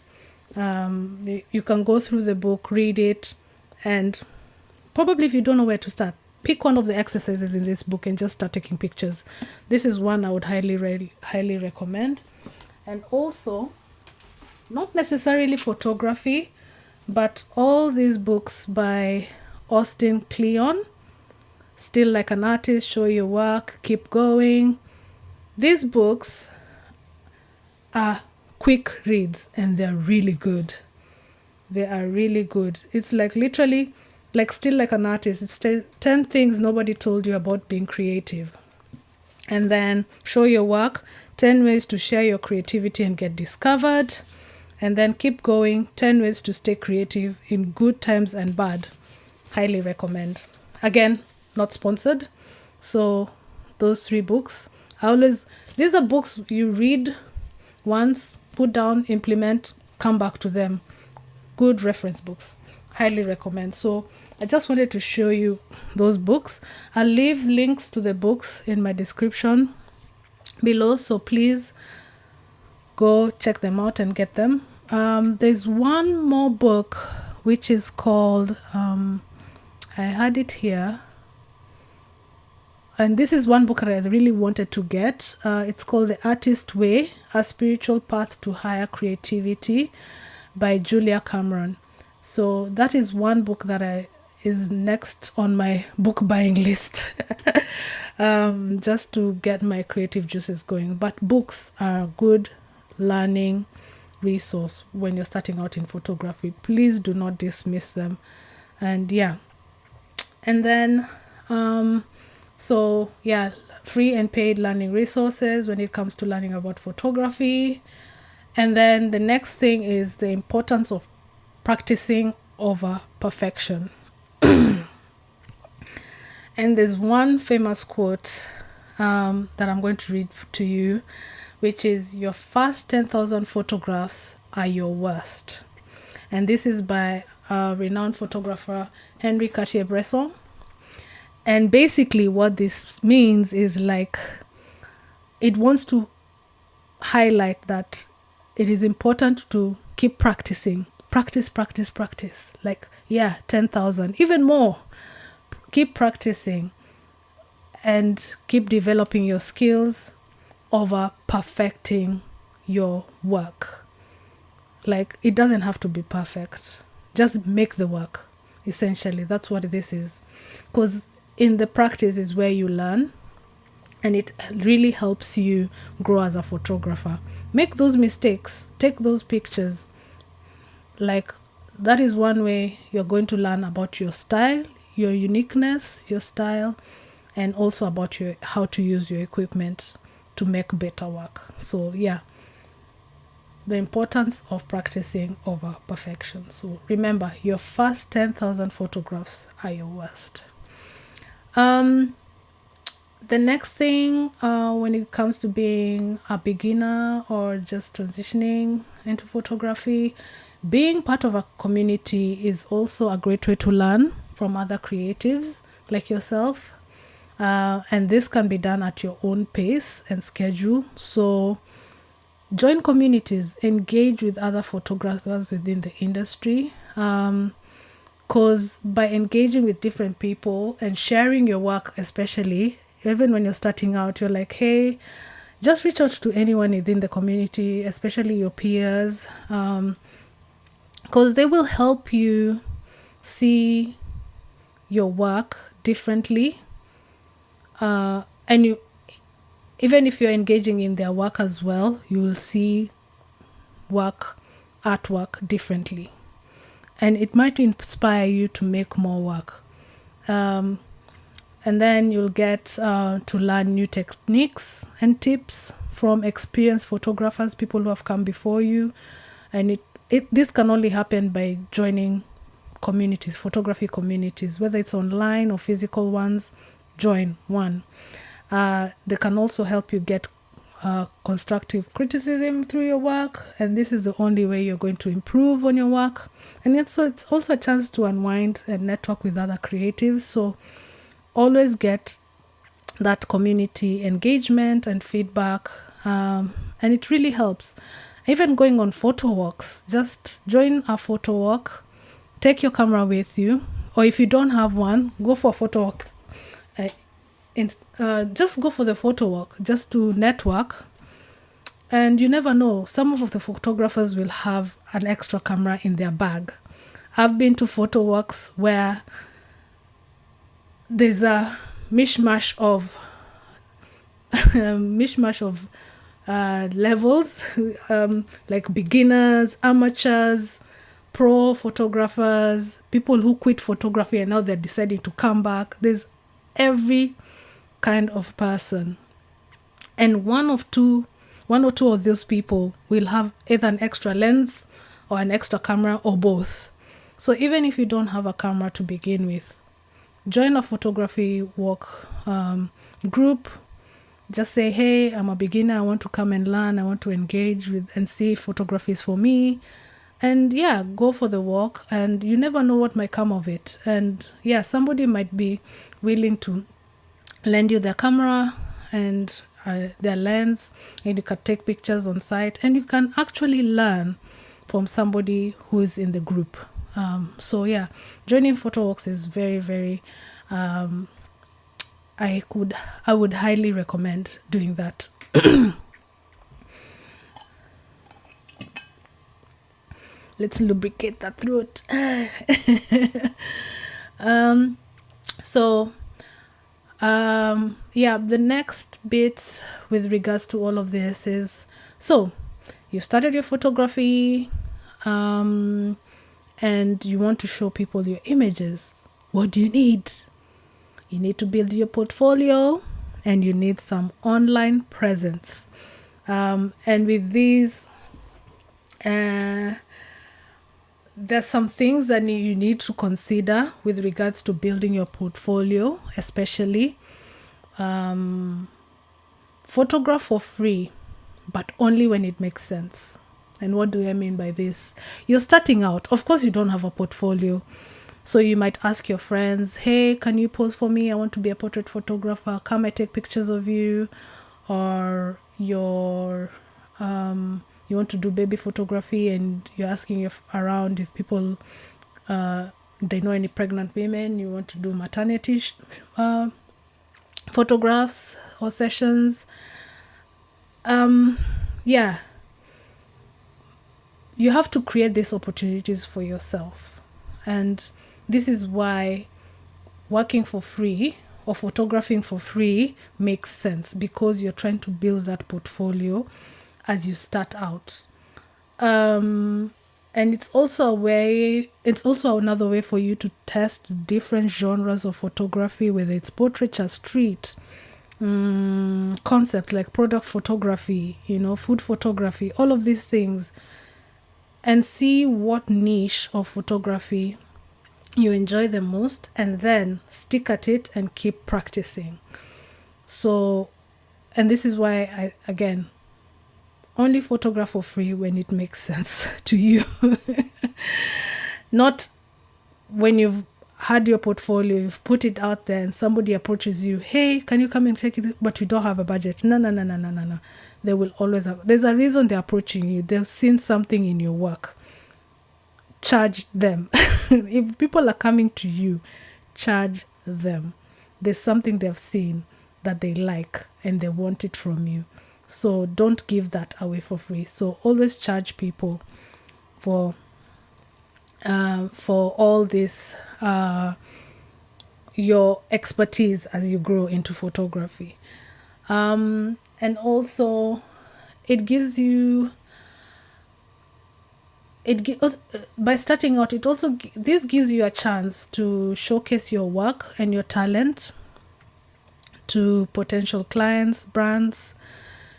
You can go through the book, read it, and probably if you don't know where to start, pick one of the exercises in this book and just start taking pictures. This is one I would highly recommend. And also, not necessarily photography, but all these books by Austin Kleon, Still Like an Artist, Show Your Work, Keep Going. These books are quick reads and they're really good. They are really good. It's like literally like Still Like an Artist. It's 10 things nobody told you about being creative. And then Show Your Work, 10 ways to share your creativity and get discovered. And then Keep Going, 10 ways to stay creative in good times and bad. Highly recommend. Again, not sponsored. So those 3 books, these are books you read once, put down, implement, come back to them. Good reference books. Highly recommend. So I just wanted to show you those books. I'll leave links to the books in my description below, so please go check them out and get them. There's one more book which is called, I had it here, and this is one book that I really wanted to get. It's called The Artist Way, A Spiritual Path to Higher Creativity by Julia Cameron. So that is one book that is next on my book buying list, just to get my creative juices going. But books are a good learning resource when you're starting out in photography. Please do not dismiss them. And yeah, and then so yeah, free and paid learning resources when it comes to learning about photography. And then the next thing is the importance of practicing over perfection. And there's one famous quote that I'm going to read to you, which is, your first 10,000 photographs are your worst. And this is by renowned photographer Henri Cartier-Bresson. And basically what this means is, like, it wants to highlight that it is important to keep practicing. Practice. Like, 10,000, even more. Keep practicing and keep developing your skills over perfecting your work. Like, it doesn't have to be perfect. Just make the work. Essentially, that's what this is. Because in the practice is where you learn, and it really helps you grow as a photographer. Make those mistakes, take those pictures. Like, that is one way you're going to learn about your style, your uniqueness, your style, and also about how to use your equipment to make better work. So yeah, the importance of practicing over perfection. So remember, your first 10,000 photographs are your worst. The next thing, when it comes to being a beginner or just transitioning into photography, being part of a community is also a great way to learn from other creatives like yourself. And this can be done at your own pace and schedule. So join communities, engage with other photographers within the industry. Because by engaging with different people and sharing your work, especially, even when you're starting out, you're like, hey, just reach out to anyone within the community, especially your peers, because they will help you see your work differently. And you, even if you're engaging in their work as well, you will see artwork differently. And it might inspire you to make more work. And then you'll get to learn new techniques and tips from experienced photographers, people who have come before you. And this can only happen by joining communities, photography communities, whether it's online or physical ones. Join one. They can also help you get constructive criticism through your work, and this is the only way you're going to improve on your work. And it's also a chance to unwind and network with other creatives. So always get that community engagement and feedback, and it really helps. Even going on photo walks, just join a photo walk, take your camera with you, or if you don't have one, go for a photo walk. Just go for the photo walk just to network. And you never know, some of the photographers will have an extra camera in their bag. I've been to photo walks where there's a mishmash of levels, like beginners, amateurs, pro photographers, people who quit photography and now they're deciding to come back. There's every kind of person, and one or two of those people will have either an extra lens or an extra camera or both. So even if you don't have a camera to begin with, join a photography walk group. Just say, hey, I'm a beginner, I want to come and learn, I want to engage with and see if photography is for me. And yeah, go for the walk, and you never know what might come of it. And yeah, somebody might be willing to lend you their camera and their lens, and you can take pictures on site, and you can actually learn from somebody who is in the group. So yeah, joining photo walks is very, very I would highly recommend doing that. Let's lubricate that throat. The next bit with regards to all of this is, so you started your photography, and you want to show people your images. What do you need? You need to build your portfolio, and you need some online presence. And with these, there's some things that you need to consider with regards to building your portfolio, especially photograph for free, but only when it makes sense. And what do I mean by this? You're starting out. Of course, you don't have a portfolio. So you might ask your friends, hey, can you pose for me? I want to be a portrait photographer. Come, I take pictures of you. Or you want to do baby photography, and you're asking around if people, they know any pregnant women. You want to do maternity photographs or sessions. You have to create these opportunities for yourself. And this is why working for free or photographing for free makes sense, because you're trying to build that portfolio as you start out. And it's also another way for you to test different genres of photography, whether it's portraiture, street, concept like product photography, food photography, all of these things, and see what niche of photography you enjoy the most, and then stick at it and keep practicing. So, and this is why only photograph for free when it makes sense to you. Not when you've had your portfolio, you've put it out there, and somebody approaches you, hey, can you come and take it, but you don't have a budget. No. they will always have, there's a reason they're approaching you. They've seen something in your work. Charge them. If people are coming to you, charge them. There's something they've seen that they like and they want it from you. So don't give that away for free. So always charge people for all this, your expertise as you grow into photography. And also it gives you, by starting out, it also, this gives you a chance to showcase your work and your talent to potential clients, brands,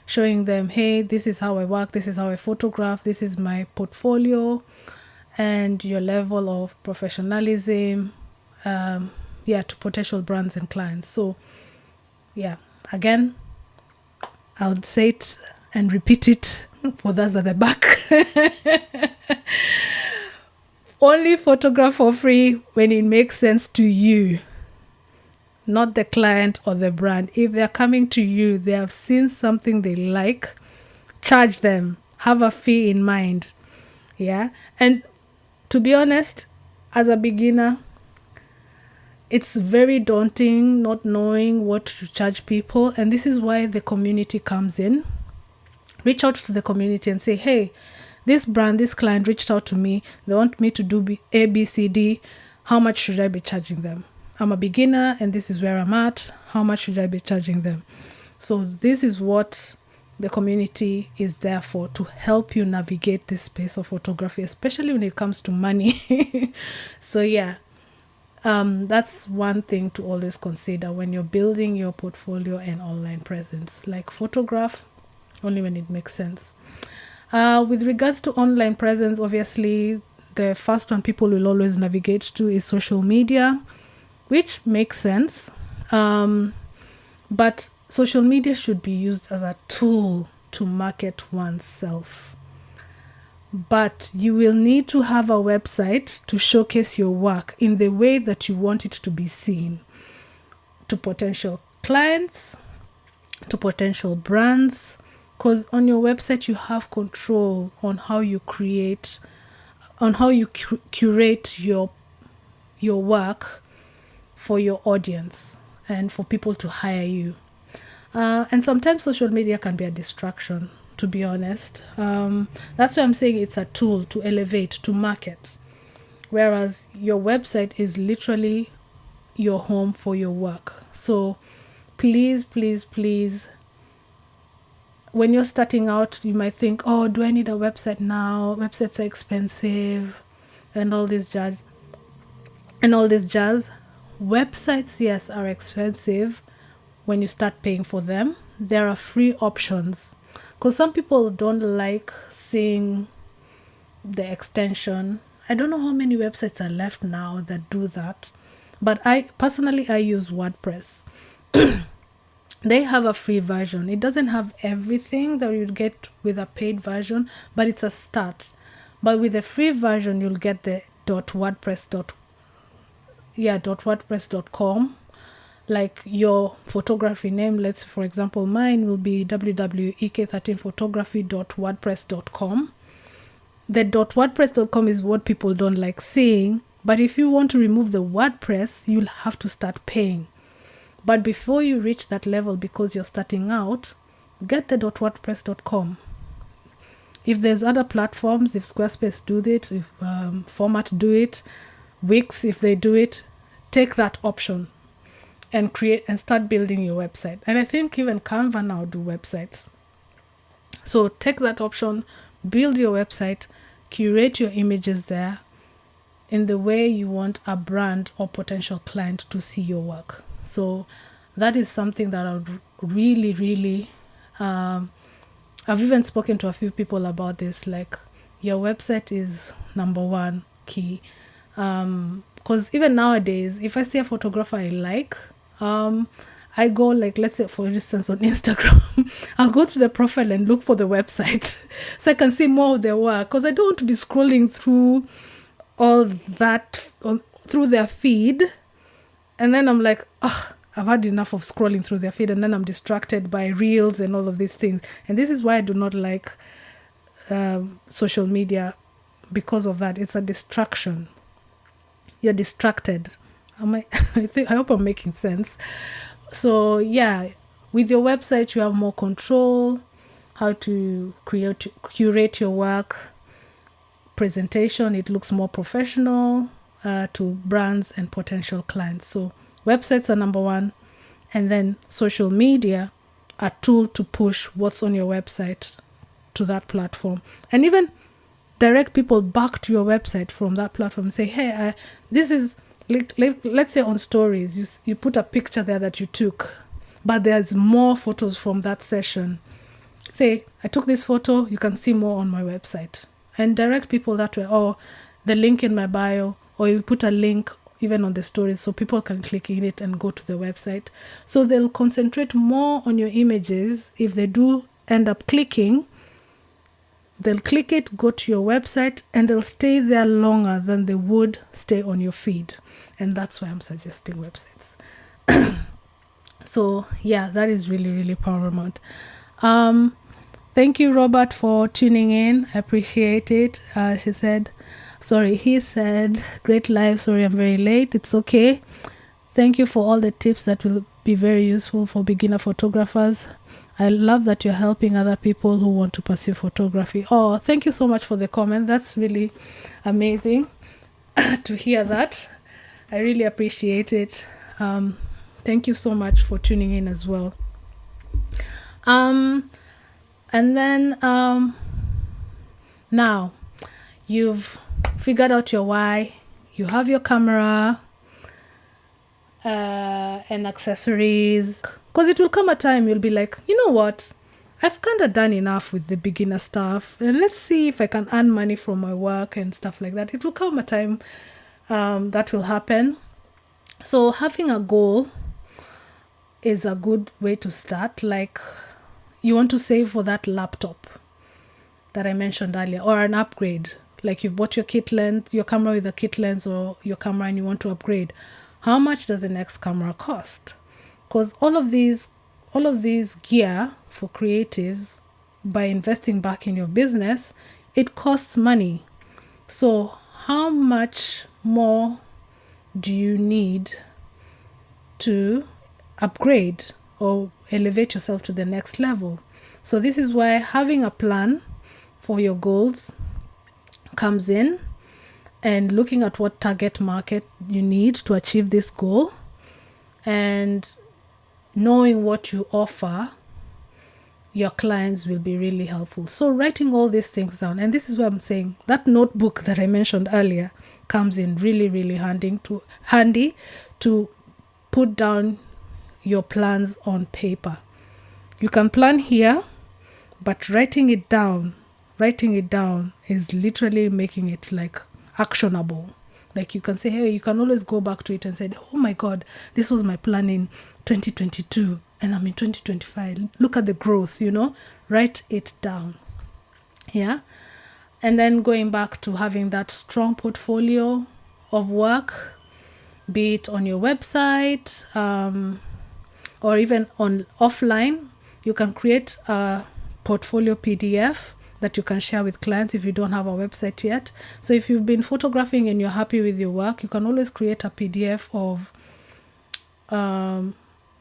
showing them, hey, this is how I work, this is how I photograph, this is my portfolio, and your level of professionalism, to potential brands and clients. So yeah, again, I would say it and repeat it for those at the back. Only photograph for free when it makes sense to you, not the client or the brand. If they're coming to you, they have seen something they like, charge them. Have a fee in mind. Yeah. And to be honest, as a beginner, it's very daunting not knowing what to charge people. And this is why the community comes in. Reach out to the community and say, hey, this brand, this client reached out to me. They want me to do A, B, C, D. How much should I be charging them? I'm a beginner and this is where I'm at. How much should I be charging them? So this is what the community is there for, to help you navigate this space of photography, especially when it comes to money. So yeah, that's one thing to always consider when you're building your portfolio and online presence. Like, photograph only when it makes sense. With regards to online presence, obviously the first one people will always navigate to is social media, which makes sense. But social media should be used as a tool to market oneself. But you will need to have a website to showcase your work in the way that you want it to be seen to potential clients, to potential brands, because on your website you have control on how you create, on how you curate your work for your audience and for people to hire you. And sometimes social media can be a distraction, to be honest. That's why I'm saying it's a tool to elevate, to market. Whereas your website is literally your home for your work. So please, please, please, when you're starting out, you might think, oh, do I need a website now? Websites are expensive and all this jazz. Websites, yes, are expensive when you start paying for them. There are free options, because some people don't like seeing the extension. I don't know how many websites are left now that do that, but I use WordPress. They have a free version. It doesn't have everything that you'd get with a paid version, but it's a start. But with the free version, you'll get the .wordpress.com, like your photography name. Let's, for example, mine will be www.ek13photography.wordpress.com. The .wordpress.com is what people don't like seeing, but if you want to remove the WordPress, you'll have to start paying. But before you reach that level, because you're starting out, get the .wordpress.com. If there's other platforms, if Squarespace do it, if Format do it, Wix, if they do it, take that option and create and start building your website. And I think even Canva now do websites. So take that option, build your website, curate your images there in the way you want a brand or potential client to see your work. So that is something that I would really, really, I've even spoken to a few people about this, like, your website is number one key. Because even nowadays, if I see a photographer I like, I go, like, let's say, for instance, on Instagram, I'll go to the profile and look for the website so I can see more of their work, because I don't want to be scrolling through all that through their feed. And then I'm like, I've had enough of scrolling through their feed, and then I'm distracted by reels and all of these things. And this is why I do not like social media, because of that. It's a distraction. You're distracted. I hope I'm making sense. So yeah, with your website, you have more control, how to curate your work, presentation. It looks more professional to brands and potential clients. So websites are number one, and then social media, a tool to push what's on your website to that platform, and even direct people back to your website from that platform. Say, hey, this is, let's say on stories, you put a picture there that you took, but there's more photos from that session. Say, I took this photo, you can see more on my website, and direct people that way. Or the link in my bio, or you put a link even on the stories so people can click in it and go to the website. So they'll concentrate more on your images. If they do end up clicking, they'll click it, go to your website, and they'll stay there longer than they would stay on your feed. And that's why I'm suggesting websites. So yeah, that is really, really paramount. Thank you, Robert, for tuning in. I appreciate it. He said, great live. Sorry, I'm very late. It's okay. Thank you for all the tips that will be very useful for beginner photographers. I love that you're helping other people who want to pursue photography. Oh, thank you so much for the comment. That's really amazing to hear that. I really appreciate it. Thank you so much for tuning in as well. And then now you've figured out your why. You have your camera and accessories. Because it will come a time you'll be like, you know what? I've kind of done enough with the beginner stuff. And let's see if I can earn money from my work and stuff like that. It will come a time that will happen. So having a goal is a good way to start. Like, you want to save for that laptop that I mentioned earlier, or an upgrade. Like, you've bought your camera with a kit lens, or your camera, and you want to upgrade. How much does the next camera cost? Because all of these gear for creatives, by investing back in your business, it costs money. So how much more do you need to upgrade or elevate yourself to the next level? So this is why having a plan for your goals comes in, and looking at what target market you need to achieve this goal, and knowing what you offer your clients will be really helpful. So writing all these things down, and this is what I'm saying, that notebook that I mentioned earlier comes in really, really handy to put down your plans on paper. You can plan here, but writing it down is literally making it like actionable. Like, you can say, hey, you can always go back to it and say, oh my God, this was my plan in 2022 and I'm in 2025. Look at the growth, write it down. Yeah. And then going back to having that strong portfolio of work, be it on your website or even on offline, you can create a portfolio PDF that you can share with clients if you don't have a website yet. So if you've been photographing and you're happy with your work, you can always create a PDF of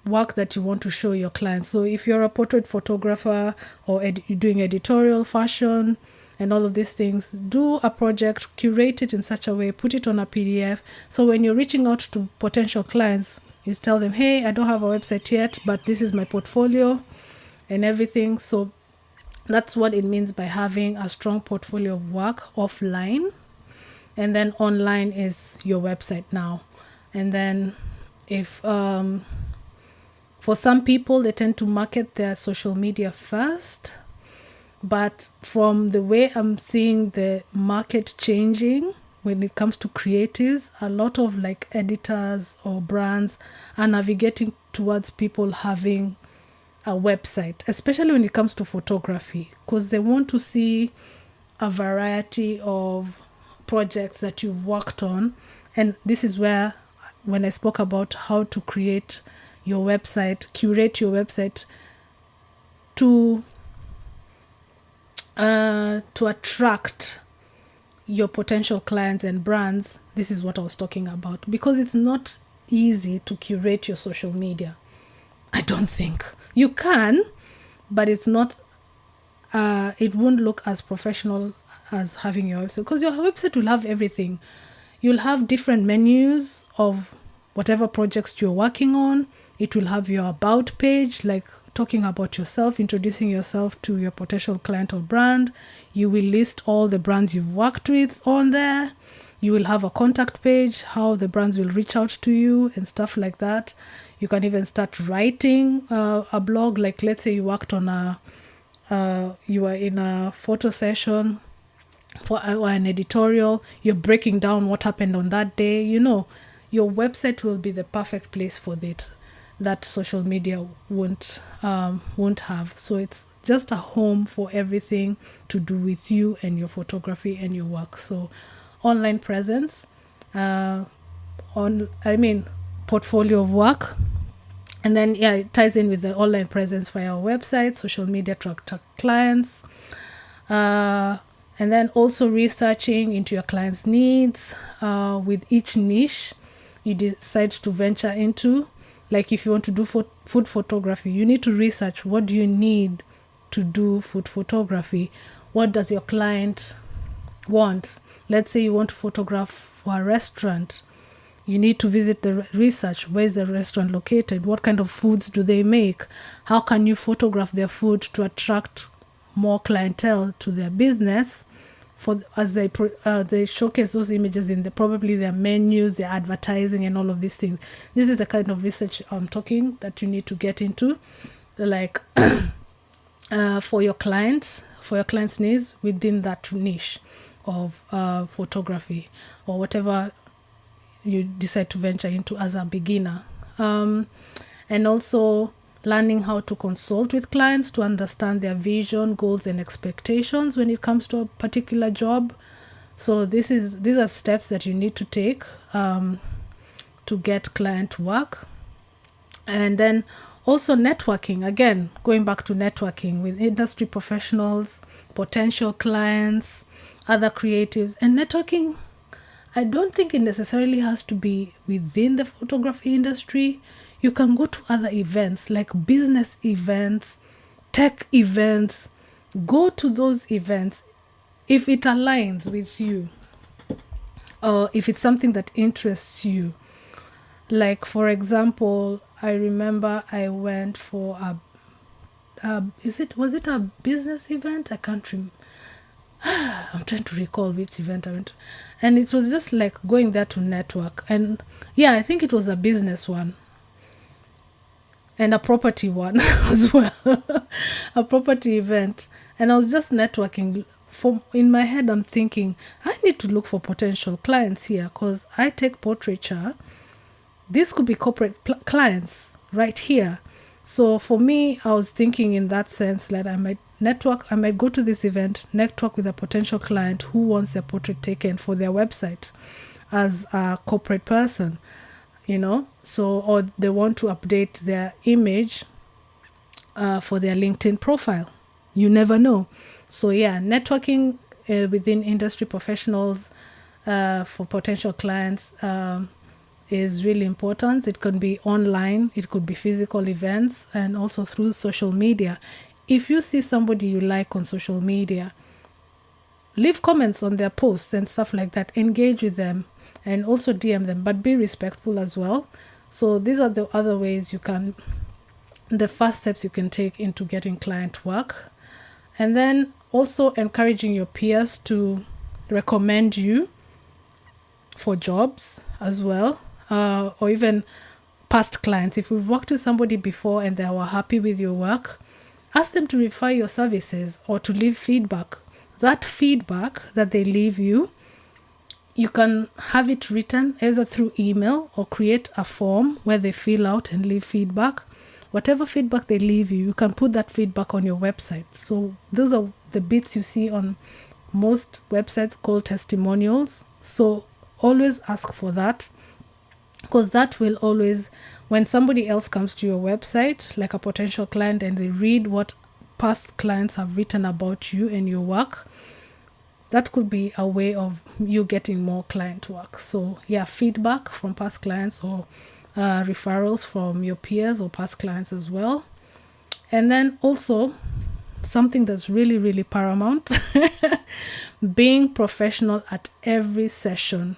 work that you want to show your clients. So if you're a portrait photographer, or you're doing editorial, fashion, and all of these things, do a project, curate it in such a way, put it on a PDF. So when you're reaching out to potential clients, you tell them, hey, I don't have a website yet, but this is my portfolio and everything. So that's what it means by having a strong portfolio of work offline. And then online is your website now. And then if for some people, they tend to market their social media first. But from the way I'm seeing the market changing when it comes to creatives, a lot of like editors or brands are navigating towards people having a website, especially when it comes to photography, because they want to see a variety of projects that you've worked on. And this is where, when I spoke about how to create your website, curate your website to attract your potential clients and brands. This is what I was talking about, because it's not easy to curate your social media. I don't think you can, but it's not it won't look as professional as having your website, because your website will have everything. You'll have different menus of whatever projects you're working on. It will have your about page, like talking about yourself, introducing yourself to your potential client or brand. You will list all the brands you've worked with on there. You will have a contact page, how the brands will reach out to you and stuff like that. You can even start writing a blog. Like, let's say you worked on you are in a photo session for an editorial. You're breaking down what happened on that day. Your website will be the perfect place for that social media won't have. So it's just a home for everything to do with you and your photography and your work. So online presence, portfolio of work. And then, it ties in with the online presence via our website, social media to attract clients. And then also researching into your client's needs with each niche you decide to venture into. Like if you want to do food photography, you need to research, what do you need to do food photography? What does your client want? Let's say you want to photograph for a restaurant. You need to visit the research. Where is the restaurant located? What kind of foods do they make? How can you photograph their food to attract more clientele to their business? As they showcase those images in probably their menus, their advertising, and all of these things. This is the kind of research I'm talking that you need to get into, like for your clients' needs within that niche of photography or whatever you decide to venture into as a beginner. And also learning how to consult with clients to understand their vision, goals, and expectations when it comes to a particular job. So these are steps that you need to take to get client work. And then also networking, again, going back to networking with industry professionals, potential clients, other creatives. And networking, I don't think it necessarily has to be within the photography industry. You can go to other events, like business events, tech events. Go to those events if it aligns with you, or if it's something that interests you. Like, for example, I remember I went for was it a business event? I can't remember. I'm trying to recall which event I went to. And it was just like going there to network. And I think it was a business one. And a property one as well. A property event. And I was just networking. In my head, I'm thinking, I need to look for potential clients here, because I take portraiture. This could be corporate clients right here. So for me, I was thinking in that sense that I might go to this event, network with a potential client who wants their portrait taken for their website as a corporate person, so, or they want to update their image for their LinkedIn profile. You never know. So networking within industry professionals for potential clients is really important. It can be online, it could be physical events, and also through social media. If you see somebody you like on social media, leave comments on their posts and stuff like that. Engage with them and also DM them, but be respectful as well. So these are the other ways the first steps you can take into getting client work. And then also encouraging your peers to recommend you for jobs as well, or even past clients. If you've worked with somebody before and they were happy with your work, ask them to refer your services or to leave feedback. That feedback that they leave you, you can have it written either through email or create a form where they fill out and leave feedback. Whatever feedback they leave you, you can put that feedback on your website. So those are the bits you see on most websites called testimonials. So always ask for that. because that will always, when somebody else comes to your website, like a potential client, and they read what past clients have written about you and your work, that could be a way of you getting more client work. So yeah, feedback from past clients, or referrals from your peers or past clients as well. And then also something that's really, really paramount, being professional at every session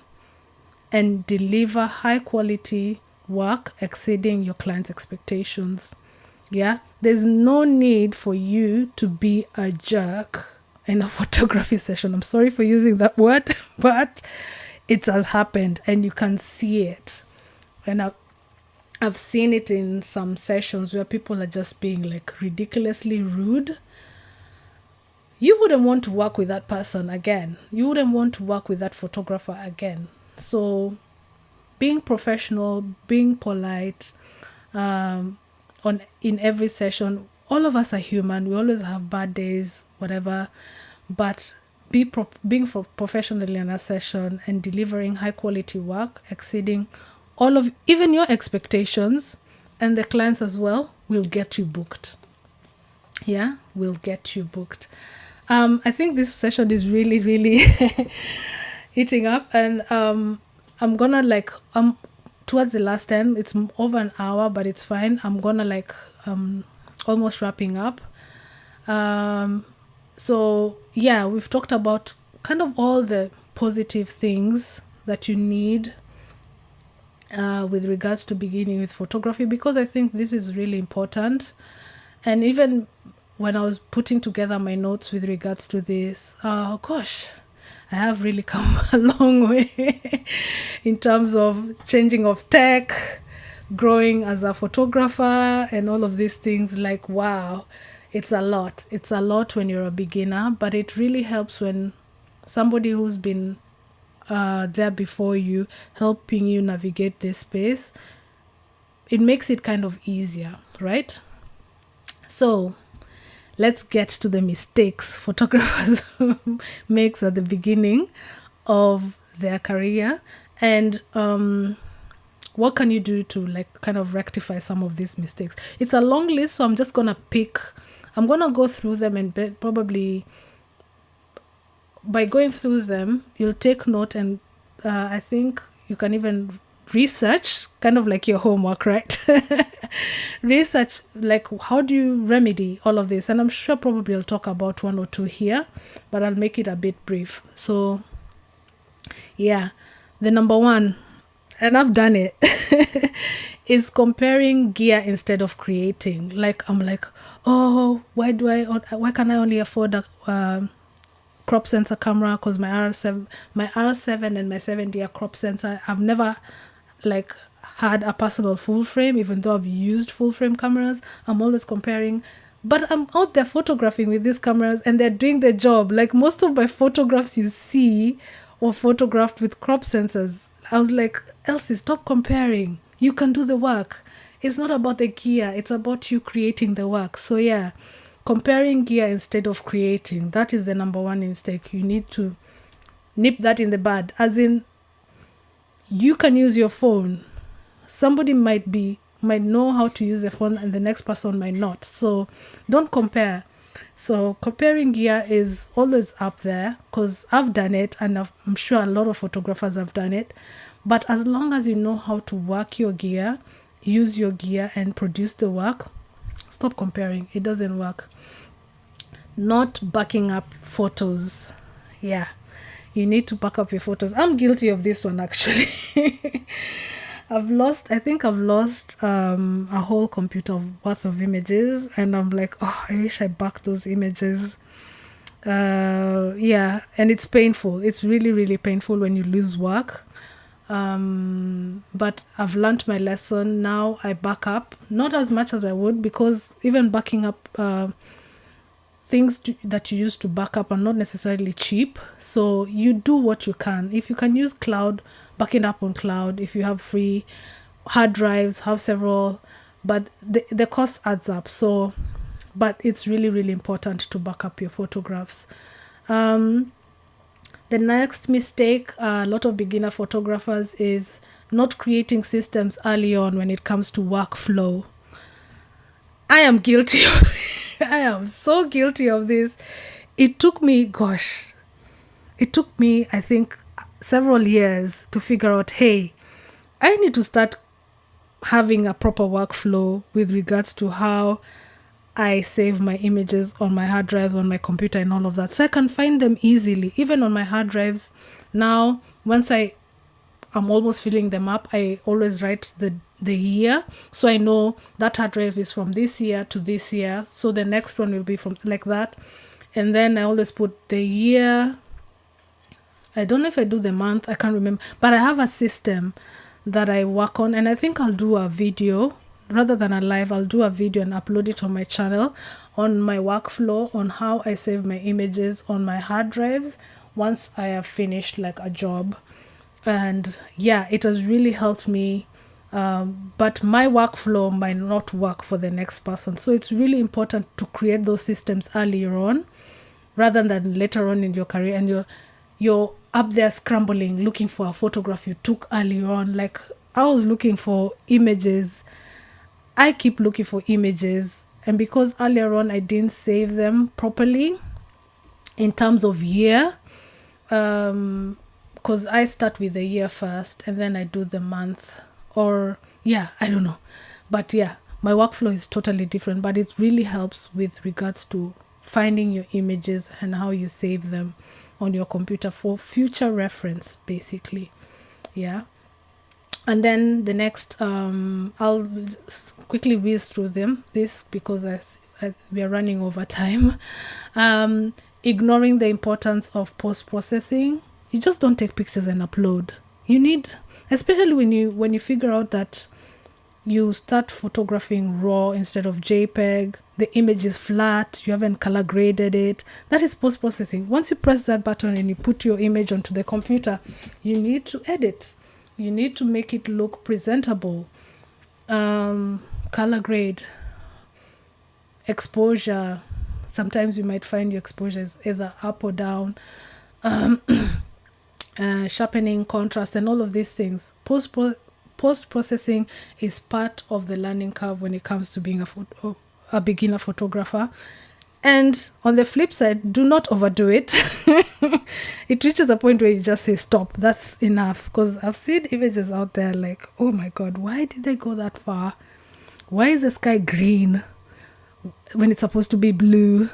and deliver high quality work exceeding your client's expectations. Yeah, there's no need for you to be a jerk in a photography session. I'm sorry for using that word, but it has happened and you can see it. And I've seen it in some sessions where people are just being like ridiculously rude. You wouldn't want to work with that person again. You wouldn't want to work with that photographer again. So being professional, being polite, in every session. All of us are human. We always have bad days, whatever. But being professionally in a session and delivering high quality work, exceeding all of even your expectations, and the clients as well, will get you booked. Yeah, will get you booked. I think this session is really, really heating up, and I'm gonna towards the last end, it's over an hour, but it's fine. I'm gonna almost wrapping up. So yeah, we've talked about kind of all the positive things that you need with regards to beginning with photography, because I think this is really important. And even when I was putting together my notes with regards to this, oh gosh, I have really come a long way in terms of changing of tech, growing as a photographer, and all of these things. Like, wow, it's a lot. It's a lot when you're a beginner, but it really helps when somebody who's been there before you, helping you navigate this space. It makes it kind of easier, right? So let's get to the mistakes photographers makes at the beginning of their career, and what can you do to kind of rectify some of these mistakes. It's a long list, so I'm gonna go through them, and probably by going through them you'll take note, and I think you can even research, kind of like your homework, right? Research, like, how do you remedy all of this? And I'm sure probably I'll talk about one or two here, but I'll make it a bit brief. So yeah, the number one, and I've done it, is comparing gear instead of creating. I'm like, oh, why can I only afford a crop sensor camera? Because my R7 and my 7D are crop sensor. I've never had a personal full frame, even though I've used full frame cameras. I'm always comparing, but I'm out there photographing with these cameras and they're doing their job. Like, most of my photographs you see were photographed with crop sensors. I was like, Elsie, stop comparing. You can do the work. It's not about the gear, it's about you creating the work. So yeah, comparing gear instead of creating, that is the number one mistake. You need to nip that in the bud. As in, you can use your phone. Somebody might know how to use the phone and the next person might not. So don't compare. So comparing gear is always up there, because I've done it, and I'm sure a lot of photographers have done it. But as long as you know how to work your gear, use your gear and produce the work, stop comparing. It doesn't work. Not backing up photos. Yeah, you need to back up your photos. I'm guilty of this one, actually. I've lost a whole computer worth of images, and I'm like, oh, I wish I backed those images. Yeah, and it's painful. It's really, really painful when you lose work. But I've learned my lesson. Now I back up, not as much as I would, because even backing up things that you use to back up are not necessarily cheap. So you do what you can. If you can use cloud, back it up on cloud. If you have free hard drives, have several, but the cost adds up. So, but it's really, really important to back up your photographs. The The next mistake a lot of beginner photographers is not creating systems early on when it comes to workflow. I am guilty of I am so guilty of this. It took me, I think, several years to figure out, hey, I need to start having a proper workflow with regards to how I save my images on my hard drive, on my computer, and all of that. So I can find them easily, even on my hard drives. Now, once I'm almost filling them up, I always write the year. So I know that hard drive is from this year to this year. So the next one will be from like that. And then I always put the year. I don't know if I do the month. I can't remember. But I have a system that I work on. And I think I'll do a video. Rather than a live, I'll do a video and upload it on my channel on my workflow on how I save my images on my hard drives once I have finished like a job. And yeah, it has really helped me. But my workflow might not work for the next person. So it's really important to create those systems earlier on rather than later on in your career, and you're up there scrambling, looking for a photograph you took earlier on. Like I was looking for images. I keep looking for images, and because earlier on I didn't save them properly in terms of year, because I start with the year first and then I do the month, or yeah, I don't know. But yeah, my workflow is totally different, but it really helps with regards to finding your images and how you save them on your computer for future reference, basically. Yeah. And then the next, I'll quickly whiz through this because we are running over time. Ignoring the importance of post-processing. You just don't take pictures and upload. You need, especially when you figure out that you start photographing raw instead of JPEG, the image is flat, you haven't color graded it. That is post-processing. Once you press that button and you put your image onto the computer, you need to edit. You need to make it look presentable. Color grade, exposure. Sometimes you might find your exposure is either up or down. Sharpening, contrast, and all of these things. Post-processing is part of the learning curve when it comes to being a beginner photographer. And on the flip side, do not overdo it. It reaches a point where you just say, stop, that's enough. Because I've seen images out there like, oh my God, why did they go that far? Why is the sky green when it's supposed to be blue?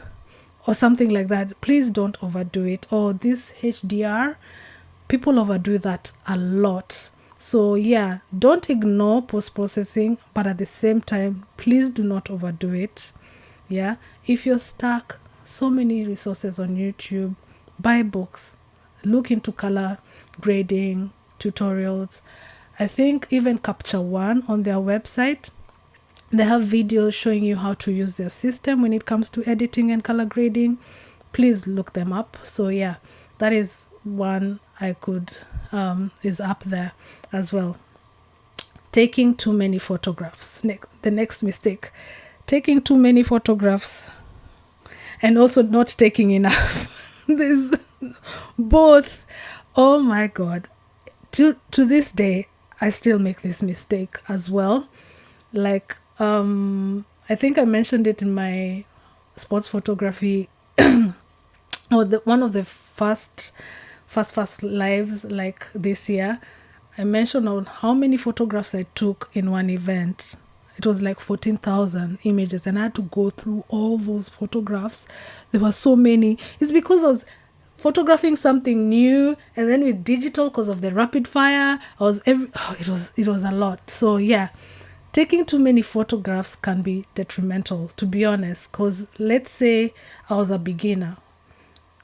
Or something like that. Please don't overdo it. Or this HDR, people overdo that a lot. So yeah, don't ignore post-processing, but at the same time, please do not overdo it. Yeah, if you're stuck, so many resources on YouTube, buy books, look into color grading, tutorials. I think even Capture One on their website, they have videos showing you how to use their system when it comes to editing and color grading. Please look them up. So yeah, that is one I could, is up there as well. Taking too many photographs. The next mistake. Taking too many photographs and also not taking enough. There's both. Oh my God. To this day, I still make this mistake as well. Like, I think I mentioned it in my sports photography or one of the first lives like this year. I mentioned on how many photographs I took in one event. It was like 14,000 images, and I had to go through all those photographs. There were so many. It's because I was photographing something new, and then with digital, because of the rapid fire, it was a lot. So yeah, taking too many photographs can be detrimental, to be honest. Because let's say I was a beginner,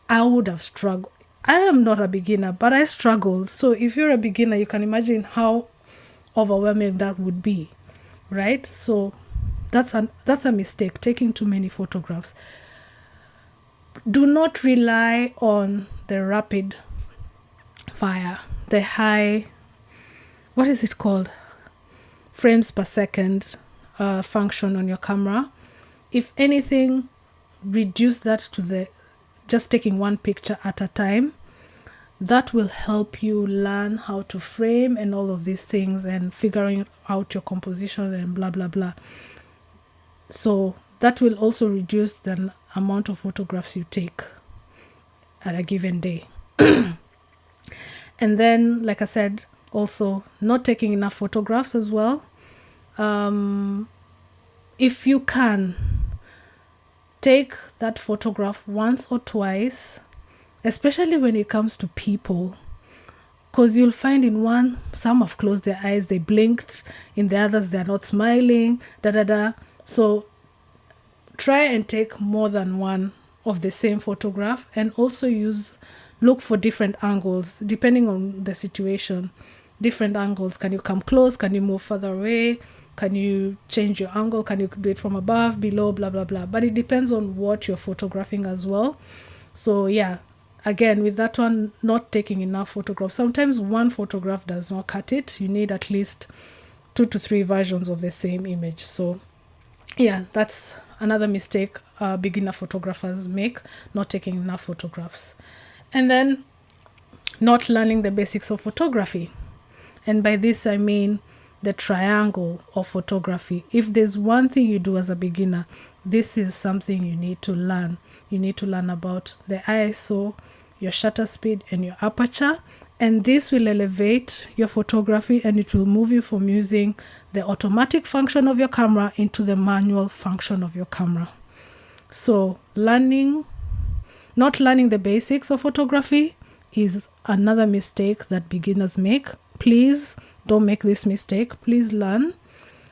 I would have struggled. I am not a beginner, but I struggled. So if you're a beginner, you can imagine how overwhelming that would be. Right? So that's a mistake, taking too many photographs. Do not rely on the rapid fire, the high, what is it called? Frames per second function on your camera. If anything, reduce that to just taking one picture at a time. that will help you learn how to frame and all of these things and figuring out your composition and blah blah blah. So that will also reduce the amount of photographs you take at a given day. And then, like I said, also not taking enough photographs as well. If you can, take that photograph once or twice, especially when it comes to people, because you'll find in one, some have closed their eyes, they blinked, in the others they're not smiling, so try and take more than one of the same photograph, and also look for different angles depending on the situation. Different angles. Can you come close? Can you move further away? Can you change your angle? Can you do it from above, below, blah blah blah? But it depends on what you're photographing as well. So yeah, again, with that one, not taking enough photographs. Sometimes one photograph does not cut it. You need at least 2 to 3 versions of the same image. So yeah, that's another mistake beginner photographers make, not taking enough photographs. And then not learning the basics of photography. And by this I mean the triangle of photography. If there's one thing you do as a beginner, this is something you need to learn. You need to learn about the ISO, your shutter speed, and your aperture. And this will elevate your photography, and it will move you from using the automatic function of your camera into the manual function of your camera. So not learning the basics of photography is another mistake that beginners make. Please don't make this mistake. Please learn.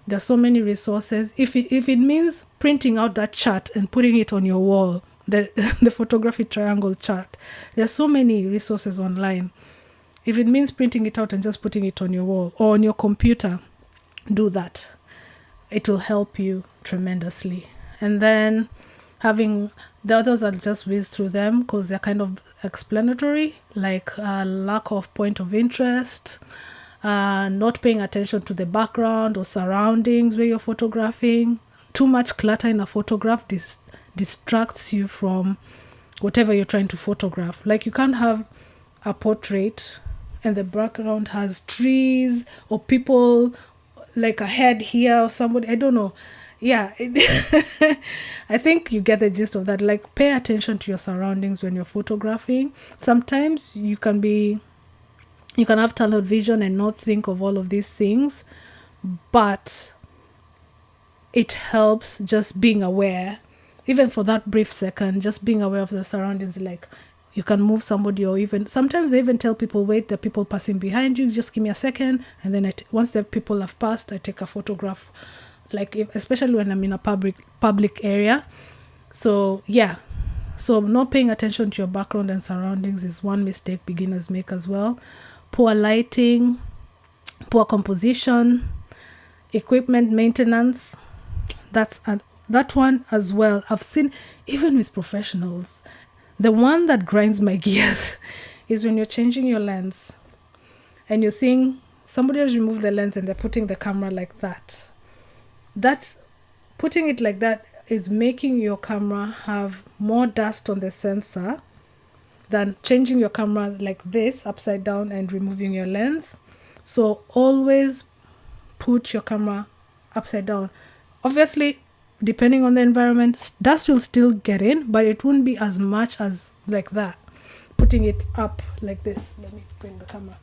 There's so many resources. If it means printing out that chart and putting it on your wall, the photography triangle chart, there's so many resources online. If it means printing it out and just putting it on your wall or on your computer, do that. It will help you tremendously. And then having the others, I'll just whiz through them because they're kind of explanatory, like lack of point of interest, not paying attention to the background or surroundings where you're photographing. Too much clutter in a photograph distracts you from whatever you're trying to photograph. Like you can't have a portrait and the background has trees or people, like a head here or somebody, I don't know. Yeah, I think you get the gist of that. Like, pay attention to your surroundings when you're photographing. Sometimes you can have tunnel vision and not think of all of these things, but it helps just being aware, even for that brief second, just being aware of the surroundings. Like, you can move somebody, or even sometimes they even tell people, wait, the people passing behind you, just give me a second, and then once the people have passed, I take a photograph. Like, especially when I'm in a public area. So yeah, so not paying attention to your background and surroundings is one mistake beginners make as well. Poor lighting, poor composition, equipment maintenance, that one as well. I've seen, even with professionals, the one that grinds my gears is when you're changing your lens and you're seeing somebody has removed the lens and they're putting the camera like that. That putting it like that is making your camera have more dust on the sensor than changing your camera like this upside down and removing your lens. So always put your camera upside down. Obviously, depending on the environment, dust will still get in, but it won't be as much as like that. Putting it up like this. Let me bring the camera.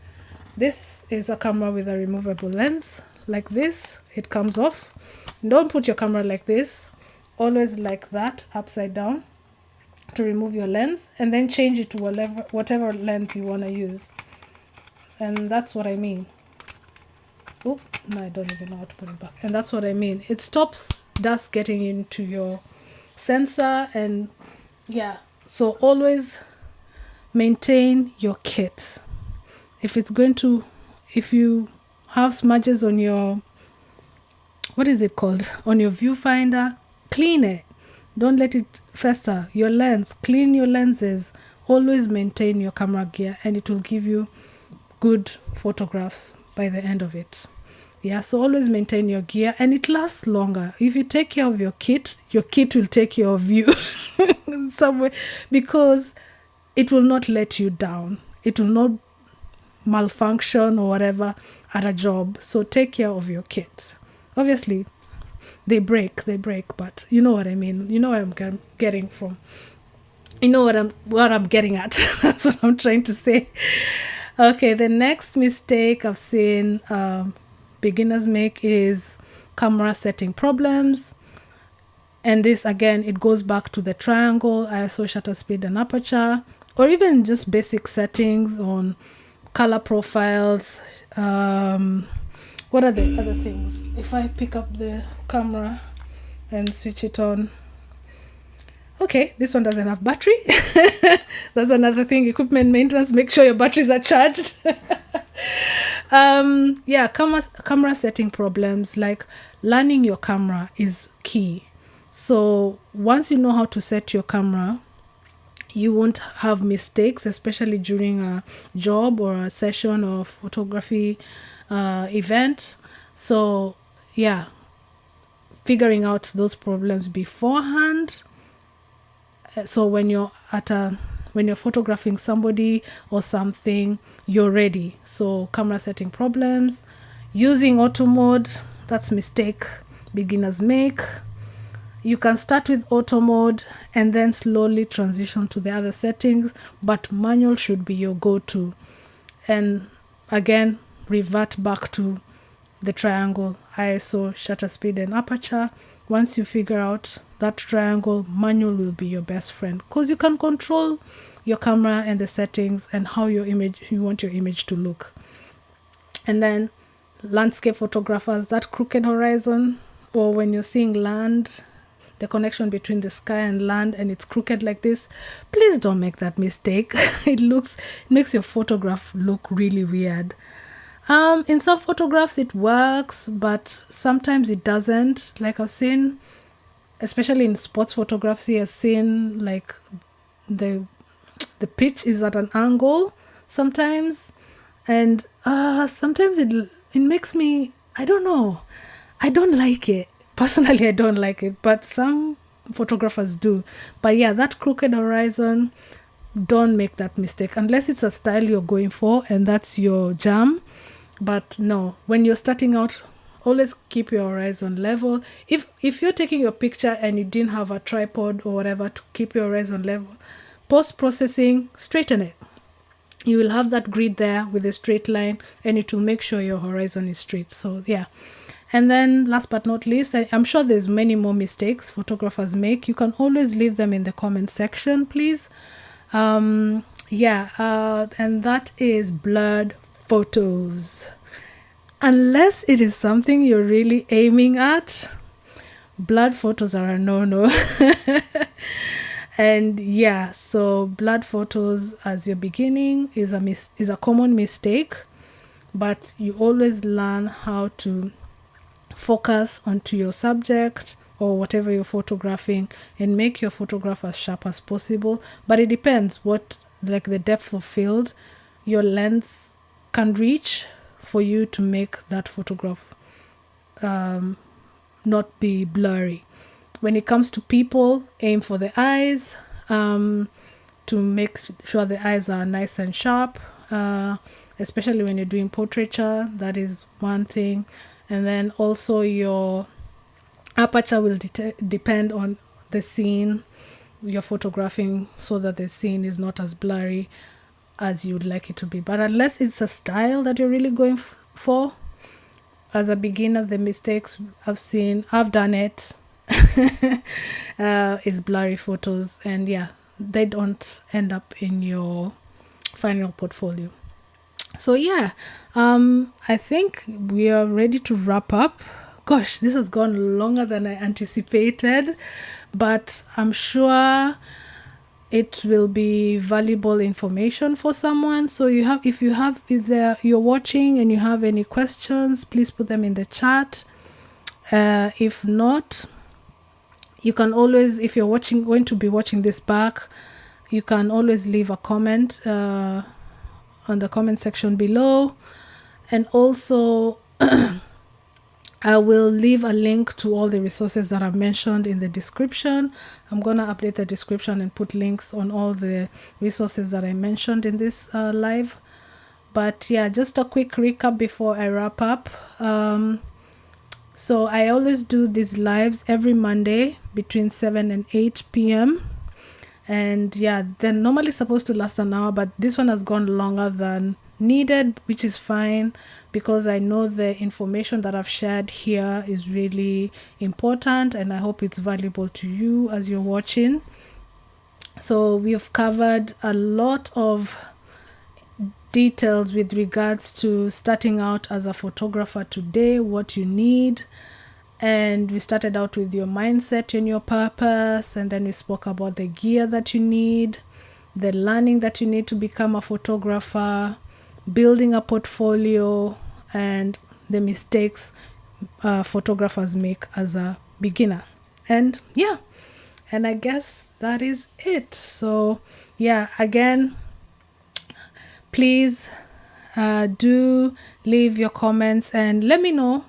This is a camera with a removable lens. Like this, it comes off. Don't put your camera like this. Always like that, upside down, to remove your lens, and then change it to whatever lens you want to use. And that's what I mean. Oh, no, I don't even know how to put it back. And that's what I mean. It stops dust getting into your sensor. And yeah, so always maintain your kit. If you have smudges on your, what is it called, on your viewfinder, clean it. Don't let it fester. Your lens, clean your lenses. Always maintain your camera gear, and it will give you good photographs by the end of it. Yeah, so always maintain your gear, and it lasts longer. If you take care of your kit will take care of you in some way, because it will not let you down. it will not malfunction or whatever at a job. So take care of your kit. Obviously they break, but you know what I mean. You know where I'm getting from. You know what I'm getting at. That's what I'm trying to say. Okay, the next mistake I've seen beginners make is camera setting problems. And this, again, it goes back to the triangle, ISO, shutter speed, and aperture, or even just basic settings on color profiles. What are the other things? If I pick up the camera and switch it on. Okay, this one doesn't have battery. That's another thing. Equipment maintenance, make sure your batteries are charged. Yeah, camera setting problems, like learning your camera is key. So once you know how to set your camera, you won't have mistakes, especially during a job or a session or photography event. So yeah, figuring out those problems beforehand. So when you're photographing somebody or something, you're ready. So camera setting problems, using auto mode, that's mistake beginners make. You can start with auto mode and then slowly transition to the other settings, but manual should be your go-to. And again, revert back to the triangle, ISO, shutter speed, and aperture. Once you figure out that triangle, manual will be your best friend, because you can control your camera and the settings and how you want your image to look. And then landscape photographers, that crooked horizon, or when you're seeing land, the connection between the sky and land, and it's crooked like this, please don't make that mistake. It makes your photograph look really weird. In some photographs it works, but sometimes it doesn't. Like I've seen, especially in sports photography, I've seen like the pitch is at an angle sometimes, and sometimes it makes me, I don't know, I don't like it. Personally, I don't like it, but some photographers do. But yeah, that crooked horizon, don't make that mistake unless it's a style you're going for and that's your jam. But no, when you're starting out, always keep your horizon level. If you're taking your picture and you didn't have a tripod or whatever to keep your horizon level, post-processing, straighten it. You will have that grid there with a straight line, and it will make sure your horizon is straight. So yeah. And then last but not least, I'm sure there's many more mistakes photographers make. You can always leave them in the comment section, please. And that is blurred photos. Unless it is something you're really aiming at, blurred photos are a no-no. And yeah, so blurred photos as you're beginning is a common mistake, but you always learn how to focus onto your subject or whatever you're photographing and make your photograph as sharp as possible. But it depends like the depth of field your lens can reach for you to make that photograph not be blurry. When it comes to people, aim for the eyes, to make sure the eyes are nice and sharp, especially when you're doing portraiture. That is one thing. And then also your aperture will depend on the scene you're photographing, so that the scene is not as blurry as you'd like it to be. But unless it's a style that you're really going for, as a beginner, the mistakes I've done it, is blurry photos, and yeah, they don't end up in your final portfolio. So yeah, I think we are ready to wrap up. Gosh, this has gone longer than I anticipated, but I'm sure it will be valuable information for someone. So if you're watching and you have any questions, please put them in the chat. If not, you can always, if you're going to be watching this back, you can always leave a comment on the comment section below. And also I will leave a link to all the resources that I've mentioned in the description. I'm going to update the description and put links on all the resources that I mentioned in this live. But yeah, just a quick recap before I wrap up. So I always do these lives every Monday between 7 and 8 p.m. And yeah, they're normally supposed to last an hour, but this one has gone longer than needed, which is fine, because I know the information that I've shared here is really important, and I hope it's valuable to you as you're watching. So we have covered a lot of details with regards to starting out as a photographer today, what you need. And we started out with your mindset and your purpose, and then we spoke about the gear that you need, the learning that you need to become a photographer, building a portfolio, and the mistakes photographers make as a beginner. And yeah, and I guess that is it. So yeah, again, please do leave your comments and let me know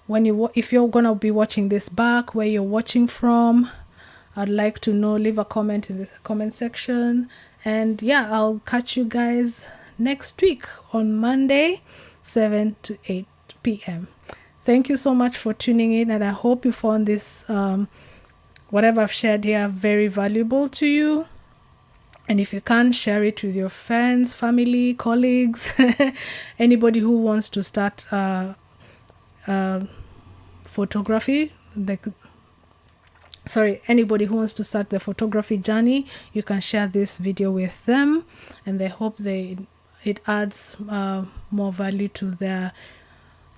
when if you're gonna be watching this back, where you're watching from. I'd like to know. Leave a comment in the comment section. And yeah, I'll catch you guys next week on Monday, 7 to 8 p.m. Thank you so much for tuning in, and I hope you found this whatever I've shared here very valuable to you. And if you can, share it with your friends, family, colleagues, anybody who wants to start photography, anybody who wants to start the photography journey, you can share this video with them, and I hope it adds more value to their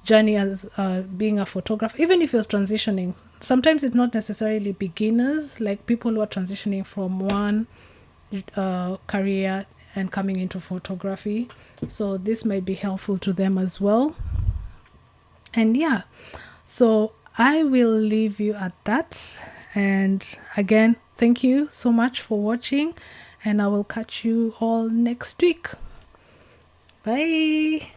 journey as being a photographer. Even if you're transitioning, sometimes it's not necessarily beginners, like people who are transitioning from one career and coming into photography, so this might be helpful to them as well. And yeah, so I will leave you at that. And again, thank you so much for watching, and I will catch you all next week. Bye.